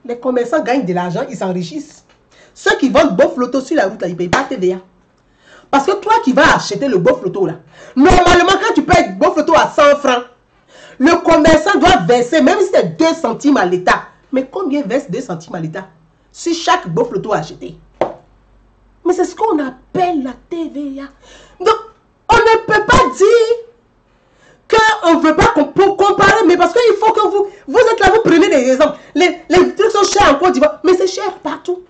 Les commerçants gagnent de l'argent, ils s'enrichissent. Ceux qui vendent beau flotto sur la route, là, ils ne payent pas TVA. Parce que toi qui vas acheter le beau flotto, là, normalement, quand tu payes beau flotto à 100 francs, le commerçant doit verser, même si c'est 2 centimes à l'État. Mais combien verse 2 centimes à l'État si chaque beau flotto acheté? Mais c'est ce qu'on appelle la TVA. Donc, on ne peut pas dire qu'on ne veut pas comparer, mais parce qu'il faut que vous êtes là, vous prenez des exemples. Les trucs sont chers en Côte d'Ivoire, mais c'est cher partout.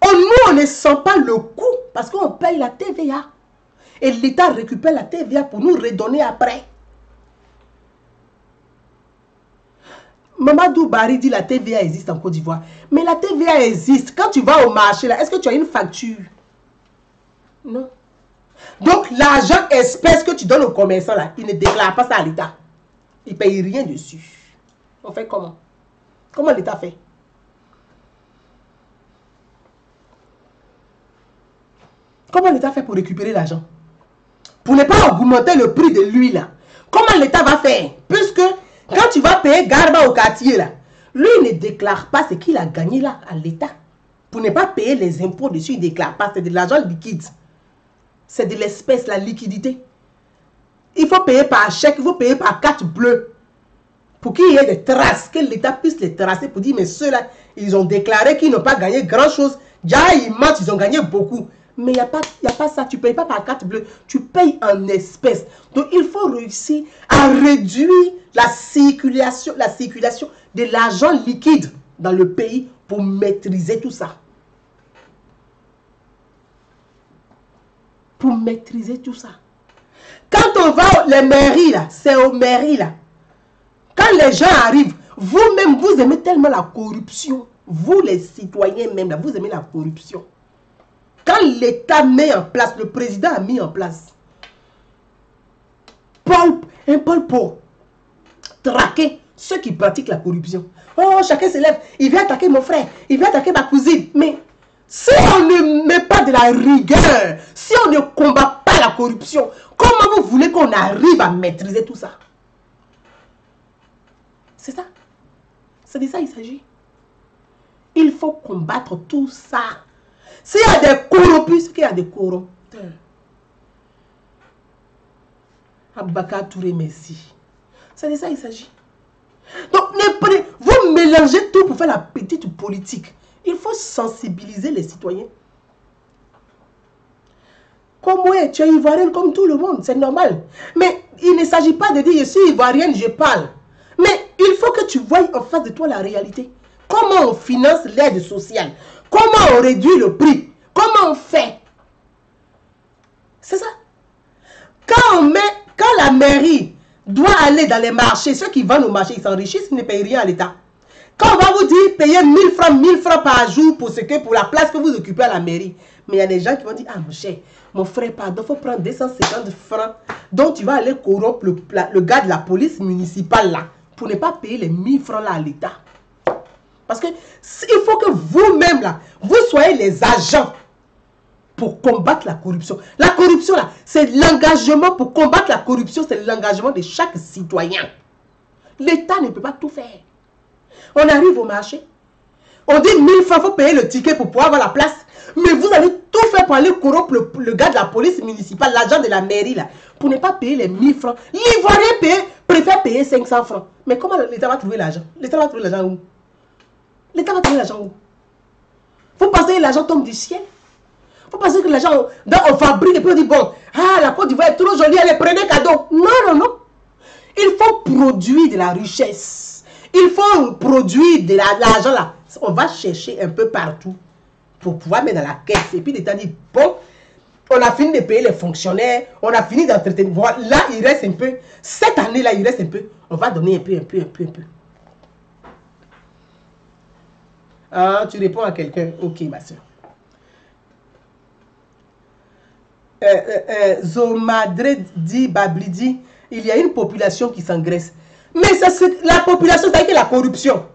Nous, on ne sent pas le coût parce qu'on paye la TVA. Et l'État récupère la TVA pour nous redonner après. Mamadou Bari dit la TVA existe en Côte d'Ivoire. Mais la TVA existe. Quand tu vas au marché, là, est-ce que tu as une facture? Non. Donc, l'argent espèce que tu donnes aux commerçants, là, ils ne déclarent pas ça à l'État. Ils ne payent rien dessus. On fait comment? Comment l'État fait? Comment l'État fait pour récupérer l'argent? Pour ne pas augmenter le prix de l'huile. Comment l'État va faire? Puisque quand tu vas payer Garba au quartier, là, lui ne déclare pas ce qu'il a gagné là à l'État. Pour ne pas payer les impôts dessus, il ne déclare pas. C'est de l'argent liquide. C'est de l'espèce, la liquidité. Il faut payer par chèque, il faut payer par carte bleue. Pour qu'il y ait des traces, que l'État puisse les tracer pour dire, mais ceux-là, ils ont déclaré qu'ils n'ont pas gagné grand-chose. Déjà, ils mentent, ils ont gagné beaucoup. Mais il n'y a pas ça, tu ne payes pas par carte bleue, tu payes en espèces. Donc, il faut réussir à réduire la circulation de l'argent liquide dans le pays pour maîtriser tout ça. Pour maîtriser tout ça. Quand on va les mairies, là, c'est aux mairies, là. Quand les gens arrivent, vous-même, vous aimez tellement la corruption. Vous, les citoyens même, là, vous aimez la corruption. Quand l'État met en place, le président a mis en place un pôle pour traquer ceux qui pratiquent la corruption. Oh, chacun se lève, il vient attaquer mon frère, il vient attaquer ma cousine. Mais si on ne met pas de la rigueur, si on ne combat pas la corruption, comment vous voulez qu'on arrive à maîtriser tout ça? C'est ça. C'est de ça qu'il s'agit. Il faut combattre tout ça. S'il y a des corrompus, c'est qu'il y a des corrompteurs. Abaka Touré, merci. C'est de ça qu'il s'agit. Donc, vous mélangez tout pour faire la petite politique. Il faut sensibiliser les citoyens. Comme moi, tu es ivoirienne comme tout le monde, c'est normal. Mais il ne s'agit pas de dire je suis ivoirienne, je parle. Mais il faut que tu voies en face de toi la réalité. Comment on finance l'aide sociale? Comment on réduit le prix? Comment on fait? C'est ça. Quand la mairie doit aller dans les marchés, ceux qui vendent au marché, ils s'enrichissent, ils ne payent rien à l'État. Quand on va vous dire payer 1000 francs par jour pour la place que vous occupez à la mairie. Mais il y a des gens qui vont dire, ah mon cher, mon frère, pardon, il faut prendre 250 francs. Donc tu vas aller corrompre le gars de la police municipale là, pour ne pas payer les 1000 francs là à l'État. Parce que il faut que vous-même là, vous soyez les agents pour combattre la corruption. La corruption là, c'est l'engagement pour combattre la corruption, c'est l'engagement de chaque citoyen. L'État ne peut pas tout faire. On arrive au marché, on dit 1000 francs, il faut payer le ticket pour pouvoir avoir la place. Mais vous allez tout faire pour aller corrompre le gars de la police municipale, l'agent de la mairie là, pour ne pas payer les 1000 francs. L'Ivoirien préfère payer 500 francs. Mais comment l'État va trouver l'argent? L'État va trouver l'argent où? L'État va trouver l'argent où? Vous pensez que l'argent tombe du ciel? Vous pensez que l'argent, on fabrique et puis on dit, bon, ah, la Côte d'Ivoire est trop jolie, allez, prenez cadeau. Non, non, non. Il faut produire de la richesse. Il faut produire de l'argent là. On va chercher un peu partout pour pouvoir mettre dans la caisse. Et puis l'État dit, bon, On a fini de payer les fonctionnaires. On a fini d'entretenir. Voilà, là, il reste un peu. Cette année-là, il reste un peu. On va donner un peu. Ah, tu réponds à quelqu'un. Ok, ma soeur. Zomadre dit, Babli dit, il y a une population qui s'engraisse. Mais la population, ça a été la corruption.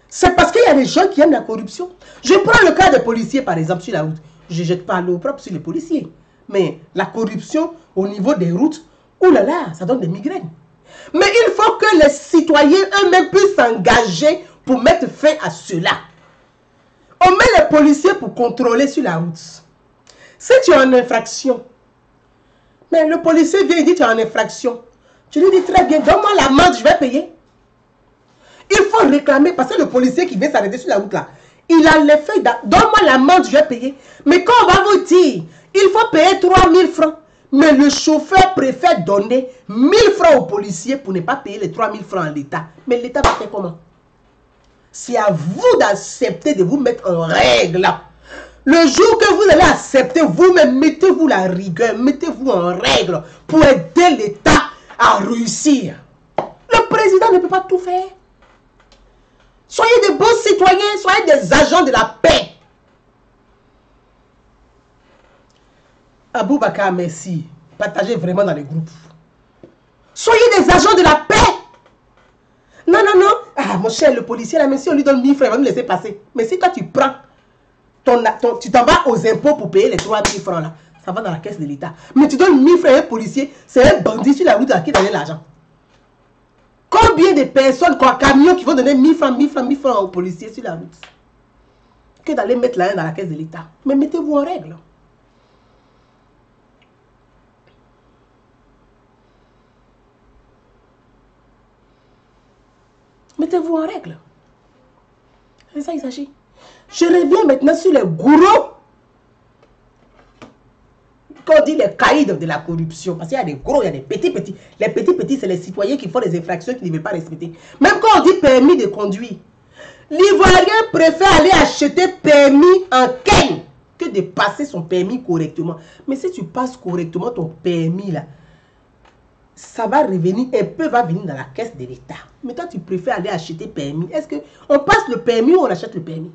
C'est parce qu'il y a des gens qui aiment la corruption. Je prends le cas des policiers, par exemple, sur la route. Je ne jette pas l'eau propre sur les policiers. Mais la corruption au niveau des routes, oh là là, ça donne des migraines. Mais il faut que les citoyens eux-mêmes puissent s'engager pour mettre fin à cela. On met les policiers pour contrôler sur la route. Si tu es en infraction, mais le policier vient et dit tu es en infraction. Tu lui dis très bien, donne-moi l'amende, je vais payer. Il faut réclamer, parce que le policier qui vient s'arrêter sur la route là, il a l'effet, donne-moi l'amende, je vais payer. Mais quand on va vous dire, il faut payer 3000 francs, mais le chauffeur préfère donner 1000 francs au policier pour ne pas payer les 3000 francs à l'État. Mais l'État va faire comment? C'est à vous d'accepter de vous mettre en règle. Le jour que vous allez accepter vous-même, mettez-vous la rigueur, mettez-vous en règle pour aider l'État à réussir. Le président ne peut pas tout faire. Soyez des bons citoyens, soyez des agents de la paix. Aboubakar, merci. Partagez vraiment dans les groupes. Soyez des agents de la paix. Non, non, non. Ah, mon cher, le policier, là, même si on lui donne 1000 francs, il va nous laisser passer. Mais si toi, tu prends, tu t'en vas aux impôts pour payer les 3000 francs, là, ça va dans la caisse de l'État. Mais tu donnes 1000 francs à un policier, c'est un bandit sur la route à qui donner l'argent. Combien de personnes, camions qui vont donner 1000 francs, 1000 francs, 1000 francs aux policiers sur la route? Que d'aller mettre la haine dans la caisse de l'État. Mais mettez-vous en règle. Mettez-vous en règle. C'est ça il s'agit. Je reviens maintenant sur les gourous. Quand on dit les caïds de la corruption, parce qu'il y a des gros, il y a des petits. Les petits, c'est les citoyens qui font des infractions qu'ils ne veulent pas respecter. Même quand on dit permis de conduire, l'Ivoirien préfère aller acheter permis en Kenya que de passer son permis correctement. Mais si tu passes correctement ton permis là, ça va revenir, un peu va venir dans la caisse de l'État. Mais toi, tu préfères aller acheter permis. Est-ce qu'on passe le permis ou on achète le permis?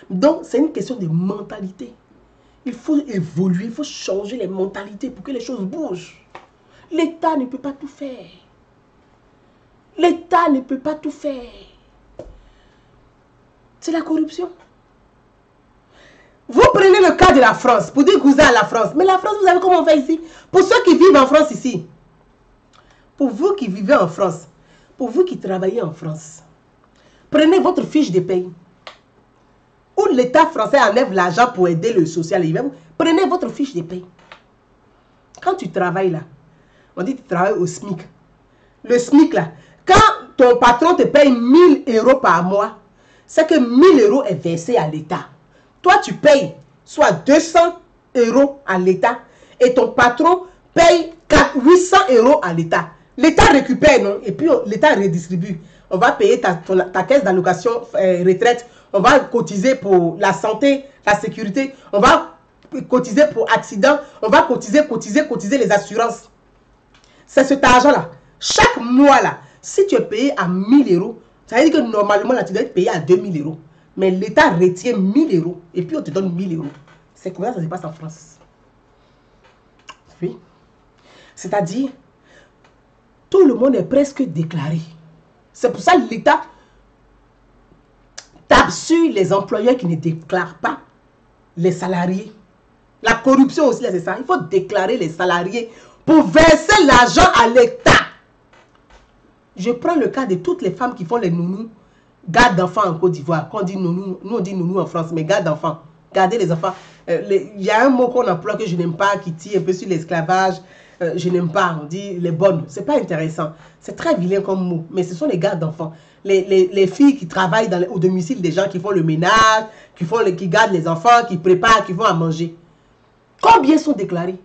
Donc, c'est une question de mentalité. Il faut évoluer, il faut changer les mentalités pour que les choses bougent. L'État ne peut pas tout faire. L'État ne peut pas tout faire. C'est la corruption. Vous prenez le cas de la France, pour dire que vous êtes à la France. Mais la France, vous savez comment on fait ici? Pour ceux qui vivent en France ici, pour vous qui vivez en France, pour vous qui travaillez en France, prenez votre fiche de paye. Où l'État français enlève l'argent pour aider le social. Prenez votre fiche de paye. Quand tu travailles là, on dit que tu travailles au SMIC. Le SMIC là, quand ton patron te paye 1000 euros par mois, c'est que 1000 euros est versé à l'État. Toi, tu payes soit 200 euros à l'État et ton patron paye 800 euros à l'État. L'État récupère, non? Et puis l'État redistribue. On va payer ta caisse d'allocation retraite. On va cotiser pour la santé, la sécurité. On va cotiser pour accident. On va cotiser les assurances. C'est cet argent-là. Chaque mois, là, si tu es payé à 1000 euros, ça veut dire que normalement, là, tu dois être payé à 2000 euros. Mais l'État retient 1000 euros. Et puis, on te donne 1000 euros. C'est comme ça que ça se passe en France. Oui. C'est-à-dire, tout le monde est presque déclaré. C'est pour ça que l'État tape sur les employeurs qui ne déclarent pas les salariés. La corruption aussi, c'est ça. Il faut déclarer les salariés pour verser l'argent à l'État. Je prends le cas de toutes les femmes qui font les nounous, garde d'enfants en Côte d'Ivoire. Quand on dit nounou, nous on dit nounou en France, mais garde d'enfants. Garder les enfants. Il y a un mot qu'on emploie que je n'aime pas, qui tire un peu sur l'esclavage. Je n'aime pas, on dit les bonnes. C'est pas intéressant. C'est très vilain comme mot, mais ce sont les gardes d'enfants. Les filles qui travaillent au domicile des gens, qui font le ménage, qui gardent les enfants, qui préparent, qui vont à manger. Combien sont déclarés?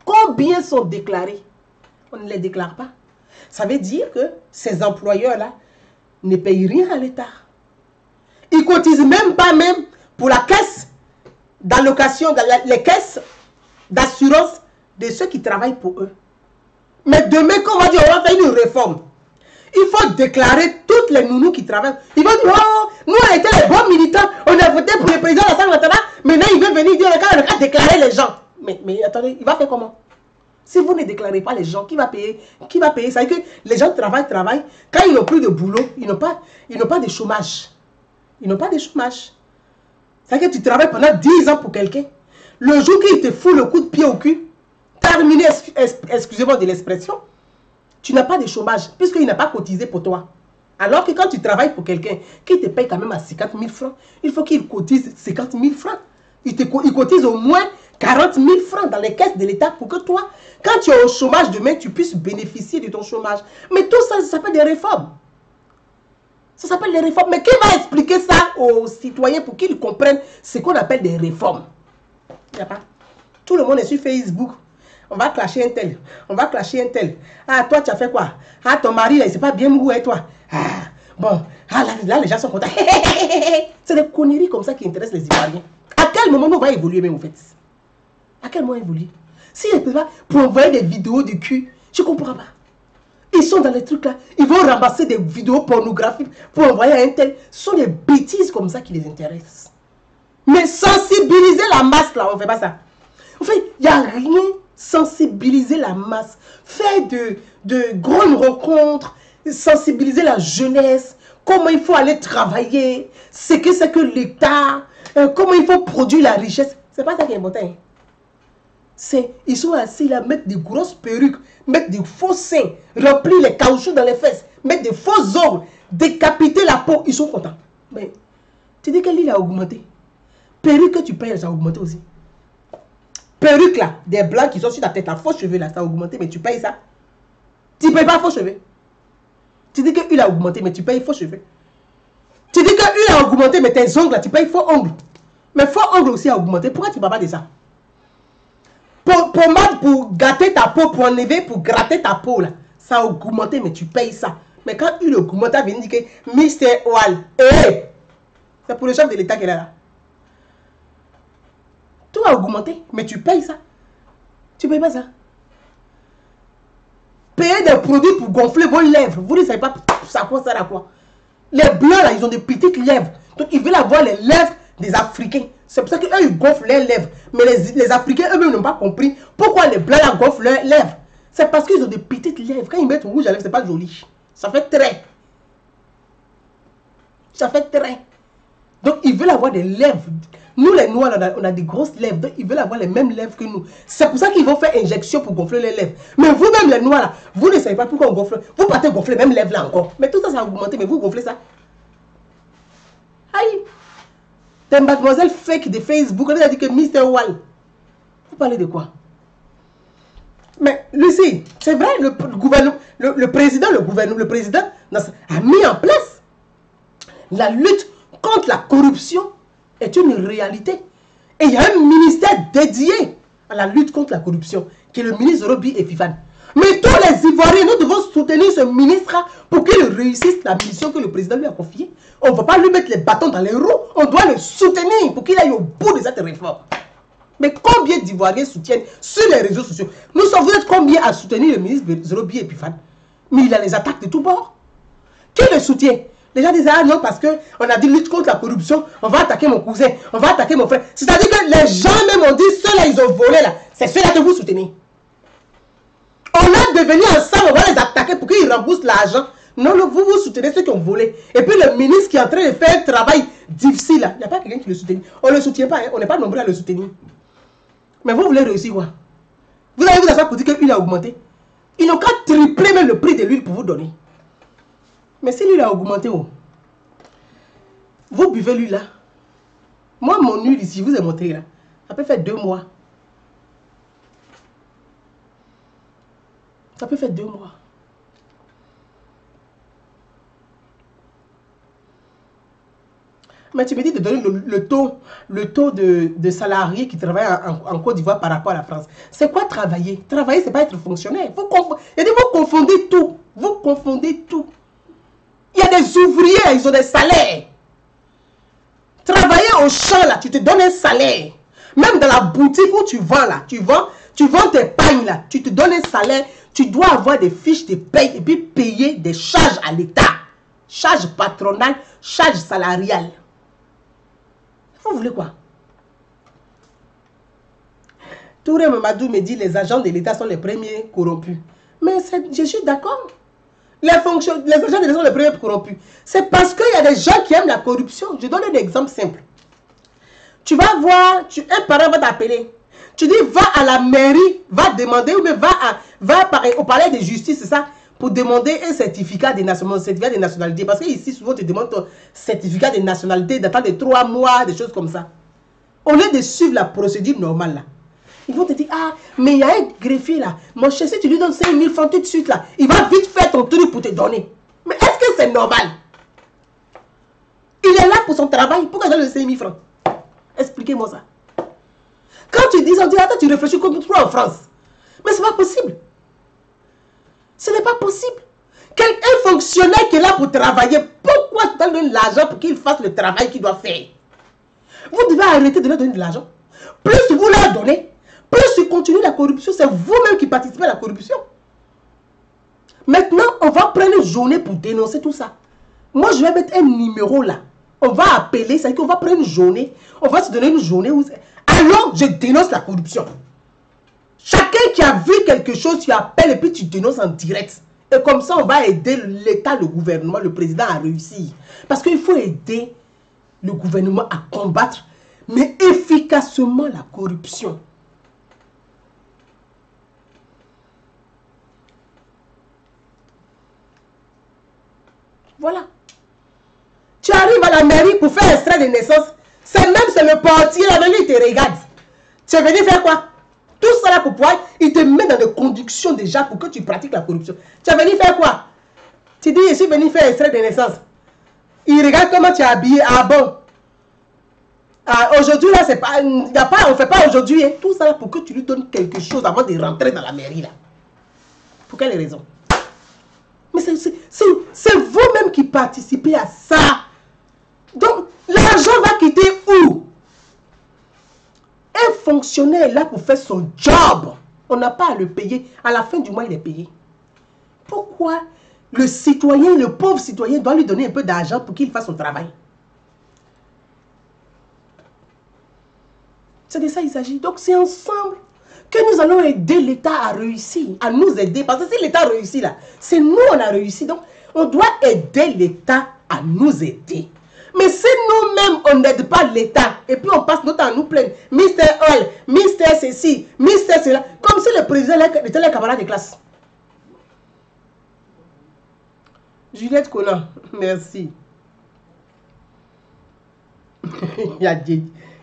Combien sont déclarés? On ne les déclare pas. Ça veut dire que ces employeurs-là ne payent rien à l'État. Ils ne cotisent même pas pour la caisse d'allocation, les caisses d'assurance de ceux qui travaillent pour eux. Mais demain, quand on va dire on va faire une réforme, il faut déclarer toutes les nounous qui travaillent. Ils vont dire, oh, nous on a été les bons militants, on a voté pour le président de l'Assemblée nationale, maintenant il veut venir dire, on a déclaré les gens. Mais attendez, il va faire comment? Si vous ne déclarez pas les gens, qui va payer? Qui va payer? Ça veut dire que les gens travaillent. Quand ils n'ont plus de boulot, ils n'ont pas de chômage. Ils n'ont pas de chômage. Ça veut dire que tu travailles pendant 10 ans pour quelqu'un. Le jour qu'il te fout le coup de pied au cul, terminé, excusez-moi de l'expression, tu n'as pas de chômage, puisqu'il n'a pas cotisé pour toi. Alors que quand tu travailles pour quelqu'un qui te paye quand même à 50 000 francs, il faut qu'il cotise 50 000 francs. Il cotise au moins 40 000 francs dans les caisses de l'État pour que toi, quand tu es au chômage demain, tu puisses bénéficier de ton chômage. Mais tout ça, ça s'appelle des réformes. Ça s'appelle des réformes. Mais qui va expliquer ça aux citoyens pour qu'ils comprennent ce qu'on appelle des réformes? Il n'y a pas. Tout le monde est sur Facebook. On va clasher un tel. On va clasher un tel. Ah, toi, tu as fait quoi? Ah, ton mari, là, il ne s'est pas bien mou, et toi? Ah, bon. Ah, là, les gens sont contents. C'est des conneries comme ça qui intéressent les Ivoiriens. À quel moment on va évoluer, même, en fait? À quel moment évoluer? Si ils ne peuvent pas pour envoyer des vidéos de cul, je ne comprends pas. Ils sont dans les trucs là. Ils vont ramasser des vidéos pornographiques pour envoyer à un tel. Ce sont des bêtises comme ça qui les intéressent. Mais sensibiliser la masse, là, on ne fait pas ça. En fait, il n'y a rien. Sensibiliser la masse. Faire de grandes rencontres. Sensibiliser la jeunesse. Comment il faut aller travailler. Ce que c'est que l'État. Comment il faut produire la richesse. C'est pas ça qui est important. Ils sont assis là, mettre des grosses perruques, mettre des faux seins, remplir les caoutchoucs dans les fesses, mettre des faux ongles, décapiter la peau. Ils sont contents. Mais tu dis que l'île a augmenté. Perruque que tu payes, ça a augmenté aussi. Perruque là, des blancs qui sont sur ta tête, la faux cheveux là, ça a augmenté, mais tu payes ça. Tu ne payes pas faux cheveux. Tu dis que l'île a augmenté, mais tu payes faux cheveux. Tu dis que l'île a augmenté, mais tes ongles là, tu payes faux ongles. Mais faux ongles aussi a augmenté. Pourquoi tu ne parles pas de ça? Pommade pour gâter ta peau, pour enlever, pour gratter ta peau là, ça a augmenté, mais tu payes ça. Mais quand il augmente, il vient dire que Mr. Wall, c'est pour le chef de l'État qu'elle est là. Tout a augmenté, mais tu payes ça. Tu payes pas ça. Payer des produits pour gonfler vos lèvres. Vous ne savez pas ça sert à quoi. Les blancs là, ils ont des petites lèvres. Donc ils veulent avoir les lèvres des Africains. C'est pour ça qu'eux, ils gonflent leurs lèvres. Mais les Africains, eux-mêmes, n'ont pas compris pourquoi les blancs là gonflent leurs lèvres. C'est parce qu'ils ont des petites lèvres. Quand ils mettent rouge à lèvres, c'est pas joli. Ça fait trait. Ça fait trait. Donc, ils veulent avoir des lèvres. Nous, les Noirs, on a des grosses lèvres. Donc, ils veulent avoir les mêmes lèvres que nous. C'est pour ça qu'ils vont faire injection pour gonfler les lèvres. Mais vous-même, les Noirs, là, vous ne savez pas pourquoi on gonfle. Vous partez gonfler les mêmes lèvres là encore. Mais tout ça, ça a augmenté. Mais vous gonflez ça. Aïe. T'es mademoiselle fake de Facebook. On a dit que Mr. Wall. Vous parlez de quoi? Mais Lucie, c'est vrai, le président a mis en place la lutte contre la corruption est une réalité. Et il y a un ministère dédié à la lutte contre la corruption, qui est le ministre Roby et Fifane. Mais tous les Ivoiriens, nous devons soutenir ce ministre pour qu'il réussisse la mission que le président lui a confiée. On ne va pas lui mettre les bâtons dans les roues, on doit le soutenir pour qu'il aille au bout de cette réforme. Mais combien d'Ivoiriens soutiennent sur les réseaux sociaux? Nous sommes, vous êtes combien à soutenir le ministre Roby et Fifane? Mais il a les attaques de tous bords. Qui le soutient? Les gens disent, ah non, parce qu'on a dit lutte contre la corruption, on va attaquer mon cousin, on va attaquer mon frère. C'est-à-dire que les gens même ont dit, ceux-là, ils ont volé là. C'est ceux-là que vous soutenez. On a devenu ensemble, on va les attaquer pour qu'ils remboursent l'argent. Non, non, vous soutenez ceux qui ont volé. Et puis le ministre qui est en train de faire un travail difficile là, il n'y a pas quelqu'un qui le soutient. On ne le soutient pas, hein. On n'est pas nombreux à le soutenir. Mais vous voulez réussir quoi? Vous allez vous asseoir pour dire que l'huile a augmenté. Ils n'ont qu'à tripler même le prix de l'huile pour vous donner. Mais si l'huile a augmenté, oh, vous buvez l'huile là. Moi, mon huile ici, vous est monté là. Ça peut faire 2 mois. Ça peut faire 2 mois. Mais tu me dis de donner le taux de salariés qui travaillent en Côte d'Ivoire par rapport à la France. C'est quoi travailler? Travailler, c'est pas être fonctionnaire. Vous confondez tout. Vous confondez tout. Il y a des ouvriers, ils ont des salaires. Travailler au champ, là, tu te donnes un salaire. Même dans la boutique où tu vends là, tu vends tes pagnes là, tu te donnes un salaire, tu dois avoir des fiches de paye et puis payer des charges à l'État. Charges patronales, charges salariales. Vous voulez quoi? Touré Mamadou me dit les agents de l'État sont les premiers corrompus. Mais je suis d'accord. Les agents de l'État sont les premiers corrompus. C'est parce qu'il y a des gens qui aiment la corruption. Je donne un exemple simple. Tu vas voir, un parent va t'appeler. Tu dis, va à la mairie, va demander, ou bien va au palais de justice, c'est ça, pour demander un certificat de nationalité. Parce qu'ici, souvent, tu demandes ton certificat de nationalité d'attendre de 3 mois, des choses comme ça. Au lieu de suivre la procédure normale, là, ils vont te dire, ah, mais il y a un greffier là. Mon cher, si tu lui donnes 5 000 francs tout de suite là, il va vite faire ton truc pour te donner. Mais est-ce que c'est normal? Il est là pour son travail. Pourquoi il donne 5 000 francs? Expliquez-moi ça. Quand tu dis, on dit, attends, tu réfléchis comme toi en France. Mais ce n'est pas possible. Ce n'est pas possible. Un fonctionnaire qui est là pour travailler, pourquoi tu donnes de l'argent pour qu'il fasse le travail qu'il doit faire? Vous devez arrêter de leur donner de l'argent. Plus vous leur donnez, plus tu continues la corruption, c'est vous-même qui participez à la corruption. Maintenant, on va prendre une journée pour dénoncer tout ça. Moi, je vais mettre un numéro là. On va appeler, c'est-à-dire qu'on va prendre une journée. On va se donner une journée où... Alors, je dénonce la corruption. Chacun qui a vu quelque chose, tu appelles et puis tu dénonces en direct. Et comme ça, on va aider l'État, le gouvernement, le président à réussir. Parce qu'il faut aider le gouvernement à combattre, mais efficacement, la corruption. Voilà. Tu arrives à la mairie pour faire extrait de naissance. C'est le portier là, il te regarde. Tu es venu faire quoi? Tout ça là pour pouvoir, il te met dans des conditions déjà pour que tu pratiques la corruption. Tu es venu faire quoi? Tu dis, je suis venu faire extrait de naissance. Il regarde comment tu es habillé. Ah bon? Aujourd'hui là, c'est pas, on ne fait pas aujourd'hui. Hein. Tout ça là pour que tu lui donnes quelque chose avant de rentrer dans la mairie là. Pour quelle raison? Mais c'est vous-même qui participez à ça. Donc, l'argent va quitter où? Un fonctionnaire est là pour faire son job. On n'a pas à le payer. À la fin du mois, il est payé. Pourquoi le citoyen, le pauvre citoyen, doit lui donner un peu d'argent pour qu'il fasse son travail? C'est de ça qu'il s'agit. Donc, c'est ensemble que nous allons aider l'État à réussir, à nous aider. Parce que si l'État réussit là, c'est nous on a réussi. Donc, on doit aider l'État à nous aider. Mais si nous-mêmes, on n'aide pas l'État, et puis on passe notre temps à nous plaindre, Mister Oil, Mister ceci, Mister cela, comme si le président était le camarade de classe. Juliette Conan, merci. Il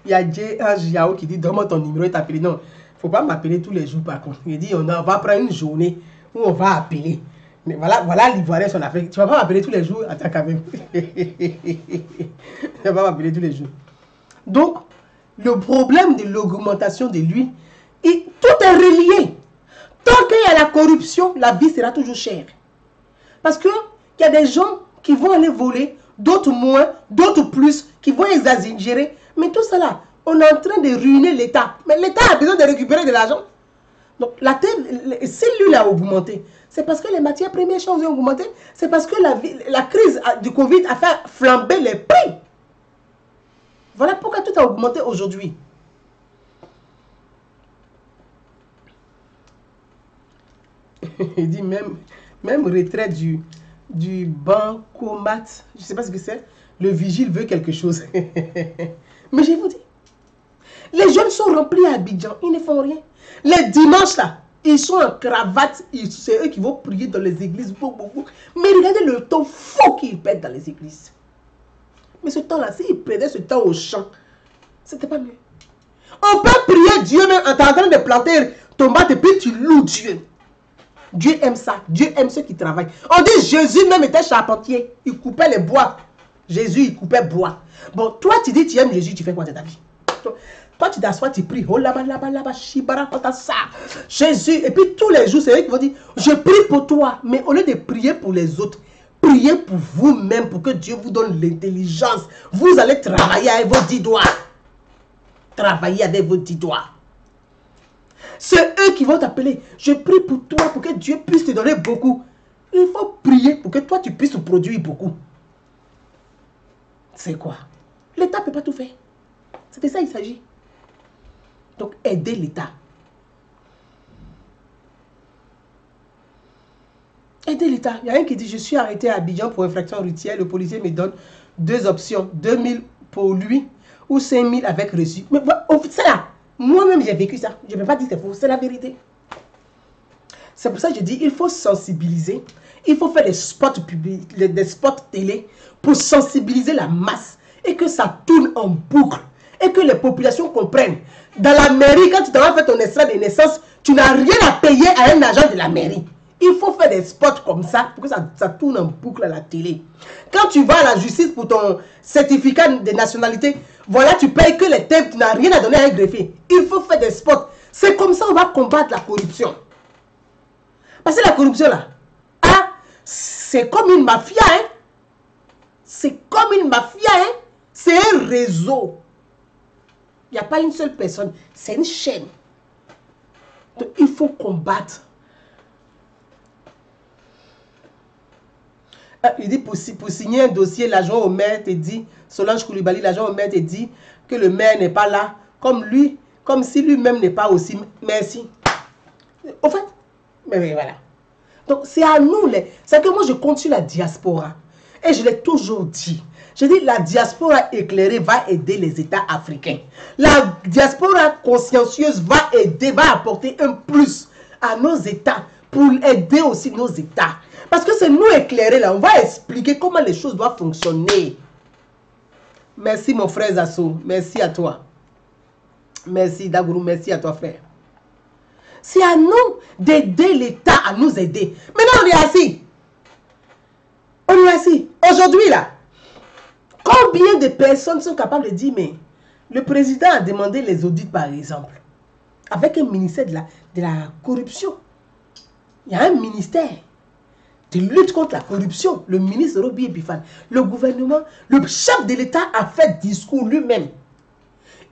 y a J.Yao qui dit, donne-moi ton numéro et t'appeler. Non, il ne faut pas m'appeler tous les jours par contre. Il dit, on va prendre une journée où on va appeler. Mais voilà l'Ivoirien son affaire. Tu ne vas pas m'appeler tous les jours. Attends quand même. Tu ne vas pas m'appeler tous les jours. Donc, le problème de l'augmentation de l'huile, tout est relié. Tant qu'il y a la corruption, la vie sera toujours chère. Parce qu'il y a des gens qui vont aller voler, d'autres moins, d'autres plus, qui vont exagérer. Mais tout cela, on est en train de ruiner l'État. Mais l'État a besoin de récupérer de l'argent. Donc, la terre, si l'huile a augmenté, c'est parce que les matières premières choses ont augmenté. C'est parce que la crise du Covid a fait flamber les prix. Voilà pourquoi tout a augmenté aujourd'hui. Il dit même retrait du bancomat. Je ne sais pas ce que c'est. Le vigile veut quelque chose. Mais je vous dis, les jeunes sont remplis à Abidjan. Ils ne font rien. Les dimanches là, ils sont en cravate. C'est eux qui vont prier dans les églises. Mais regardez le temps fou qu'ils perdent dans les églises. Mais ce temps-là, s'ils perdaient ce temps au champ, c'était pas mieux. On peut prier Dieu même en train de planter tomate et puis tu loues Dieu. Dieu aime ça. Dieu aime ceux qui travaillent. On dit Jésus même était charpentier. Il coupait les bois. Jésus, il coupait bois. Bon, toi, tu dis tu aimes Jésus, tu fais quoi de ta vie? Toi, tu t'assois, tu pries. Oh là-bas, shibara, ça. Jésus. Et puis tous les jours, c'est eux qui vont dire, je prie pour toi. Mais au lieu de prier pour les autres, priez pour vous-même, pour que Dieu vous donne l'intelligence. Vous allez travailler avec vos 10 doigts. travailler avec vos 10 doigts. C'est eux qui vont t'appeler. Je prie pour toi, pour que Dieu puisse te donner beaucoup. Il faut prier pour que toi, tu puisses produire beaucoup. C'est quoi? L'État ne peut pas tout faire. C'est de ça qu'il s'agit. Donc, aider l'État. Aider l'État. Il y a un qui dit, je suis arrêté à Abidjan pour infraction routière. Le policier me donne 2 options. 2000 pour lui ou 5000 avec reçu. Mais c'est là. Moi-même, j'ai vécu ça. Je ne peux pas dire que c'est faux. C'est la vérité. C'est pour ça que je dis, il faut sensibiliser. Il faut faire des spots publics, des spots télé pour sensibiliser la masse et que ça tourne en boucle et que les populations comprennent. Dans la mairie, quand tu t'en fait ton extrait de naissance, tu n'as rien à payer à un agent de la mairie. Il faut faire des spots comme ça pour que ça tourne en boucle à la télé. Quand tu vas à la justice pour ton certificat de nationalité, voilà, tu payes que les thèmes, tu n'as rien à donner à un greffier. Il faut faire des spots. C'est comme ça qu'on va combattre la corruption. Parce que la corruption là, c'est comme une mafia, hein. C'est comme une mafia, hein. C'est un réseau. Il n'y a pas une seule personne, c'est une chaîne. Donc il faut combattre. Il dit pour signer un dossier, l'agent au maire te dit, Solange Coulibaly, l'agent au maire te dit que le maire n'est pas là, comme si lui-même n'est pas aussi. Merci. Au fait, mais voilà. Donc c'est à nous, c'est que moi je compte sur la diaspora. Et je l'ai toujours dit. Je dis la diaspora éclairée va aider les États africains. La diaspora consciencieuse va aider, va apporter un plus à nos États pour aider aussi nos États. Parce que c'est nous éclairés là, on va expliquer comment les choses doivent fonctionner. Merci mon frère Zasso, merci à toi. Merci Dagourou, merci à toi frère. C'est à nous d'aider l'État à nous aider. Maintenant on est assis. On est assis. Aujourd'hui là, combien de personnes sont capables de dire, mais le président a demandé les audits par exemple, avec un ministère de la corruption. Il y a un ministère de lutte contre la corruption, le ministre Roby Epifan. Le gouvernement, le chef de l'État a fait discours lui-même.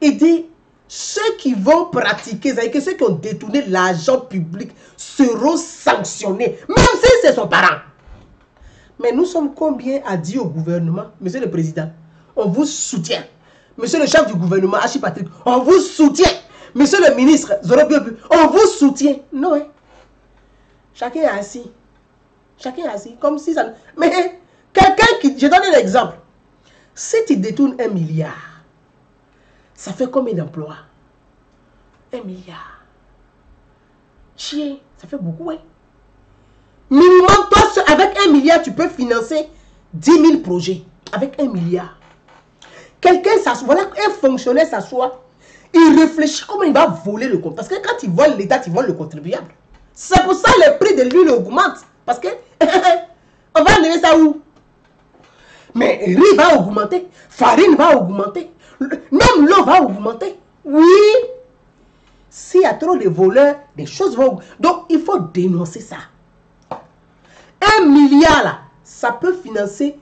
Il dit, ceux qui vont pratiquer, c'est-à-dire que ceux qui ont détourné l'argent public seront sanctionnés, même si c'est son parent. Mais nous sommes combien à dire au gouvernement, monsieur le président, on vous soutient. Monsieur le chef du gouvernement, Hachi Patrick, on vous soutient. Monsieur le ministre, Zorobi, on vous soutient. Non, hein? Chacun est assis. Chacun est assis. Comme si ça... Mais quelqu'un qui... Je donne un exemple. Si tu détournes 1 milliard, ça fait combien d'emplois? 1 milliard. Chien, ça fait beaucoup, hein? Minimum, toi, avec 1 milliard, tu peux financer 10 000 projets. Avec 1 milliard. Quelqu'un s'assoit, voilà, un fonctionnaire s'assoit, il réfléchit comment il va voler le compte. Parce que quand il vole l'État, il vole le contribuable. C'est pour ça que le prix de l'huile augmente. Parce que, on va enlever ça où? Mais riz va augmenter, farine va augmenter, même l'eau va augmenter. Oui. S'il y a trop de voleurs, des choses vont... Donc, il faut dénoncer ça. 1 milliard, là, ça peut financer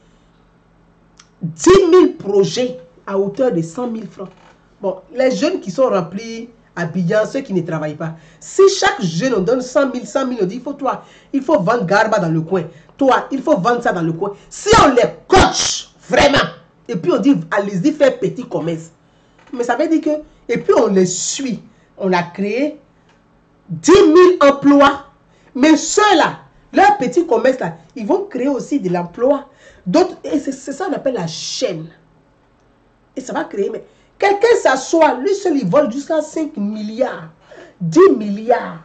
10 000 projets à hauteur de 100 000 francs. Bon, les jeunes qui sont remplis à Abidjan, ceux qui ne travaillent pas, si chaque jeune on donne 100 000, on dit, il faut vendre Garba dans le coin. Toi, il faut vendre ça dans le coin. Si on les coach, vraiment, et puis on dit, allez-y faire petit commerce. Mais ça veut dire que, et puis on les suit. On a créé 10 000 emplois. Mais ceux-là, leurs petits commerces là, ils vont créer aussi de l'emploi. Et c'est ça qu'on appelle la chaîne. Et ça va créer. Mais quelqu'un s'assoit, lui seul, il vole jusqu'à 5 milliards, 10 milliards,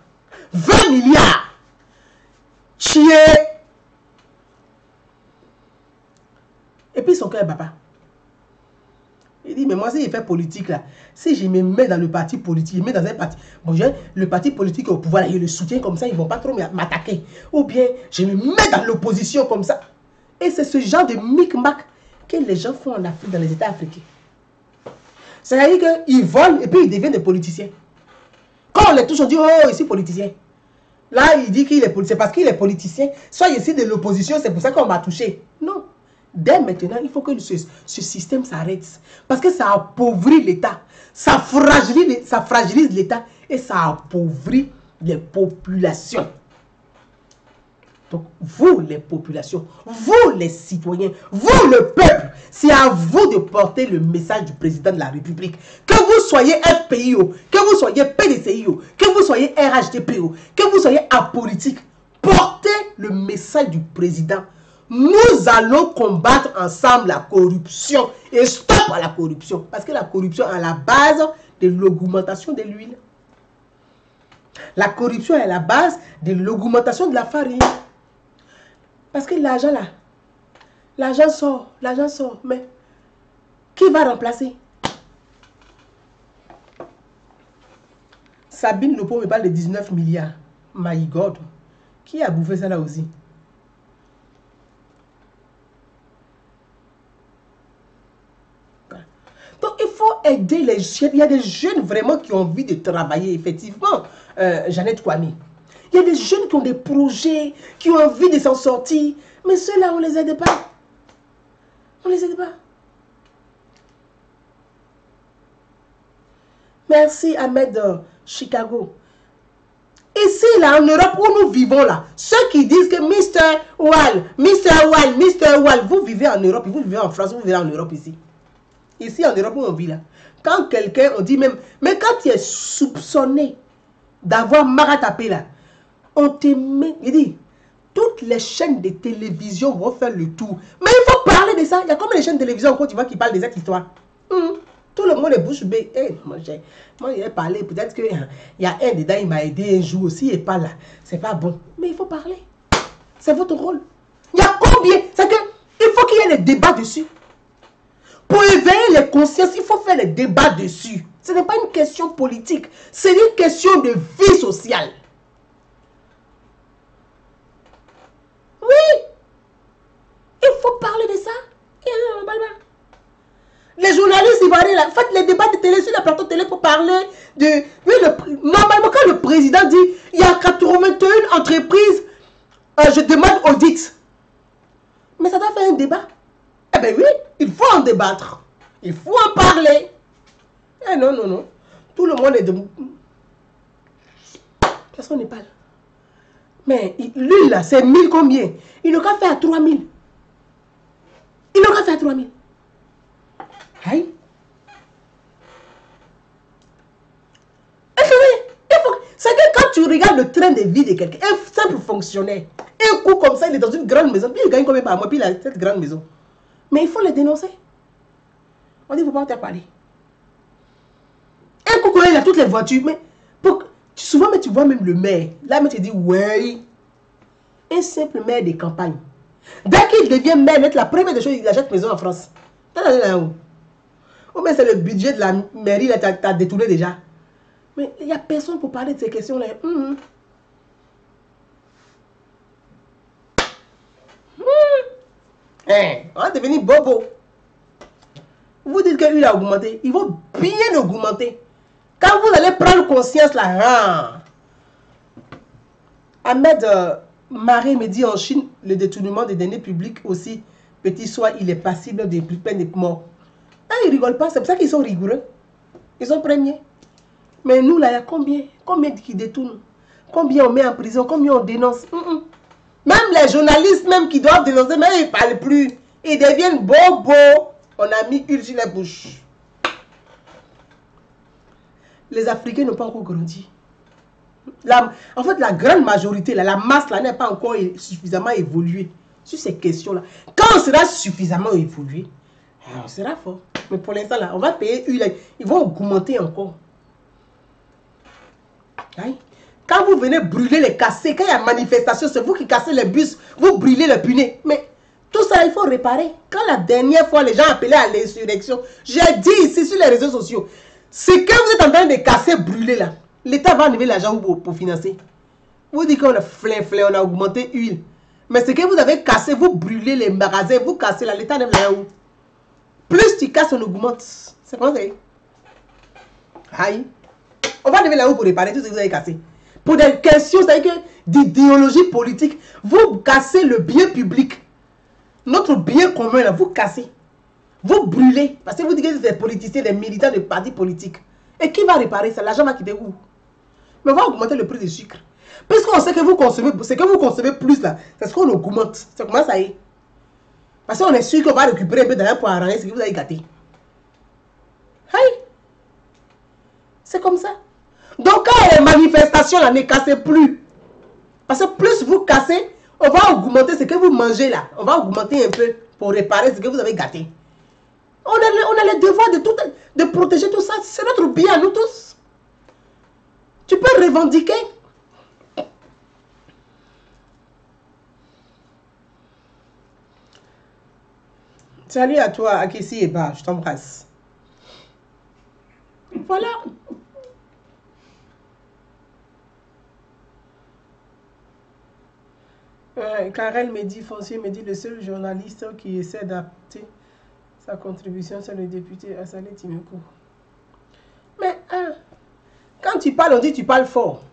20 milliards. Chier. Et puis son cœur, papa. Il dit, mais moi, si je fais politique, là, si je me mets dans le parti politique, je me mets dans un parti, bon, le parti politique au pouvoir, là, je le soutiens comme ça, ils ne vont pas trop m'attaquer. Ou bien, je me mets dans l'opposition comme ça. Et c'est ce genre de micmac que les gens font en Afrique, dans les États africains. C'est-à-dire qu'ils volent et puis ils deviennent des politiciens. Quand on les touche, on dit, oh, ici, politicien. Là, il dit qu'il est politicien. Parce qu'il est politicien. Soit ici de l'opposition, c'est pour ça qu'on m'a touché. Non. Dès maintenant, il faut que ce système s'arrête. Parce que ça appauvrit l'État. Ça fragilise l'État et ça appauvrit les populations. Donc, vous, les populations, vous, les citoyens, vous, le peuple, c'est à vous de porter le message du président de la République. Que vous soyez FPIO, que vous soyez PDCIO, que vous soyez RHDPO, que vous soyez apolitique, portez le message du président. Nous allons combattre ensemble la corruption et stop à la corruption. Parce que la corruption est à la base de l'augmentation de l'huile. La corruption est à la base de l'augmentation de la farine. Parce que l'argent là, l'argent sort, mais qui va remplacer? Sabine Lopo me parle de 19 milliards. My God, qui a bouffé ça là aussi? Donc il faut aider les jeunes. Il y a des jeunes vraiment qui ont envie de travailler, effectivement. Jeannette Kwame. Il y a des jeunes qui ont des projets, qui ont envie de s'en sortir. Mais ceux-là, on ne les aide pas. On ne les aide pas. Merci Ahmed Chicago. Ici, là, en Europe où nous vivons, là, ceux qui disent que Mr. Wall, vous vivez en Europe, vous vivez en France, vous vivez en Europe ici. Ici, en Europe où on vit, là. Quand quelqu'un, on dit même, mais quand tu es soupçonné d'avoir maratapé, là, on te met, il dit, toutes les chaînes de télévision vont faire le tour. Mais il faut parler de ça. Il y a combien de chaînes de télévision quand tu vois qui parlent de cette histoire? Tout le monde est bouche bée. Hey, moi, j'ai parlé. Peut-être qu'il y a un dedans, il m'a aidé un jour aussi et pas là. C'est pas bon. Mais il faut parler. C'est votre rôle. Il y a combien? C'est que il faut qu'il y ait des débats dessus. Pour éveiller les consciences, il faut faire des débats dessus. Ce n'est pas une question politique. C'est une question de vie sociale. Oui, il faut parler de ça. Les journalistes, ils vont aller là. Faites les débats de télé sur la plateau de télé pour parler de... Oui, normalement, quand le président dit il y a 81 entreprises, je demande audit. Mais ça doit faire un débat. Eh bien oui, il faut en débattre. Il faut en parler. Eh non, non, non. Tout le monde est debout. Personne n'est pas là. Mais lui, là, c'est 1000 combien? Il n'a qu'à faire à 3000. Il n'a qu'à faire à 3000. Aïe. C'est que quand tu regardes le train de vie de quelqu'un, un simple fonctionnaire, un coup comme ça, il est dans une grande maison, puis il gagne combien par mois, puis il a cette grande maison. Mais il faut le dénoncer. On dit, il ne faut pas te parler. Un coup comme il a toutes les voitures, mais souvent, mais tu vois même le maire. Là, mais tu dis, ouais, un simple maire de campagne. Dès qu'il devient maire, la première des choses, il achète maison en France. Oh, mais c'est le budget de la mairie, là, tu as détourné déjà. Mais il n'y a personne pour parler de ces questions-là. On va devenir bobo. Vous dites que lui a augmenté. Il va bien augmenter. Quand vous allez prendre conscience là. Ahmed Marais me dit en Chine, le détournement des deniers publics aussi, petit soit, il est passible de peine de mort. Ah, ils ne rigolent pas. C'est pour ça qu'ils sont rigoureux. Ils sont premiers. Mais nous, là, il y a combien? Combien qui détournent? Combien on met en prison? Combien on dénonce? Même les journalistes même qui doivent dénoncer, mais ils ne parlent plus. Ils deviennent bobos. On a mis huile sur les bouches. Les Africains n'ont pas encore grandi. En fait, la grande majorité, la masse, là, n'est pas encore suffisamment évoluée sur ces questions-là. Quand on sera suffisamment évolué, on sera fort. Mais pour l'instant, là, on va payer huile. Ils vont augmenter encore. Quand vous venez brûler les cassés, quand il y a manifestation, c'est vous qui cassez les bus, vous brûlez le punais. Mais tout ça, il faut réparer. Quand la dernière fois, les gens appelaient à l'insurrection, j'ai dit ici sur les réseaux sociaux, ce que vous êtes en train de casser, brûler là, l'État va enlever l'argent pour financer. Vous dites qu'on a flin, on a augmenté l'huile. Mais ce que vous avez cassé, vous brûlez les magasins, vous cassez là, l'État enlève l'argent. Plus tu casses, on augmente. C'est quoi ça? Aïe. On va lever là-haut pour réparer tout ce que vous avez cassé. Pour des questions, c'est-à-dire d'idéologie politique, vous cassez le bien public. Notre bien commun, là, vous cassez. Vous brûlez. Parce que vous dites que c'est des politiciens, des militants de partis politiques. Et qui va réparer ça? L'argent va quitter où? Mais on va augmenter le prix du sucre. Puisqu'on sait que vous consommez, c'est que vous consommez plus là. C'est ce qu'on augmente. C'est comment ça y est? Parce qu'on est sûr qu'on va récupérer un peu d'argent pour arranger ce que vous avez gâté. Hey! C'est comme ça. Donc quand il y a les manifestations là, ne cassez plus. Parce que plus vous cassez, on va augmenter ce que vous mangez là. On va augmenter un peu pour réparer ce que vous avez gâté. On a le devoir de protéger tout ça. C'est notre bien, nous tous. Tu peux revendiquer. Salut à toi, Akessi et Ba, je t'embrasse. Voilà. Karel me dit, Foncier me dit, le seul journaliste qui essaie d'adapter sa contribution, c'est le député Assalé Timeko. Mais quand tu parles, on dit tu parles fort.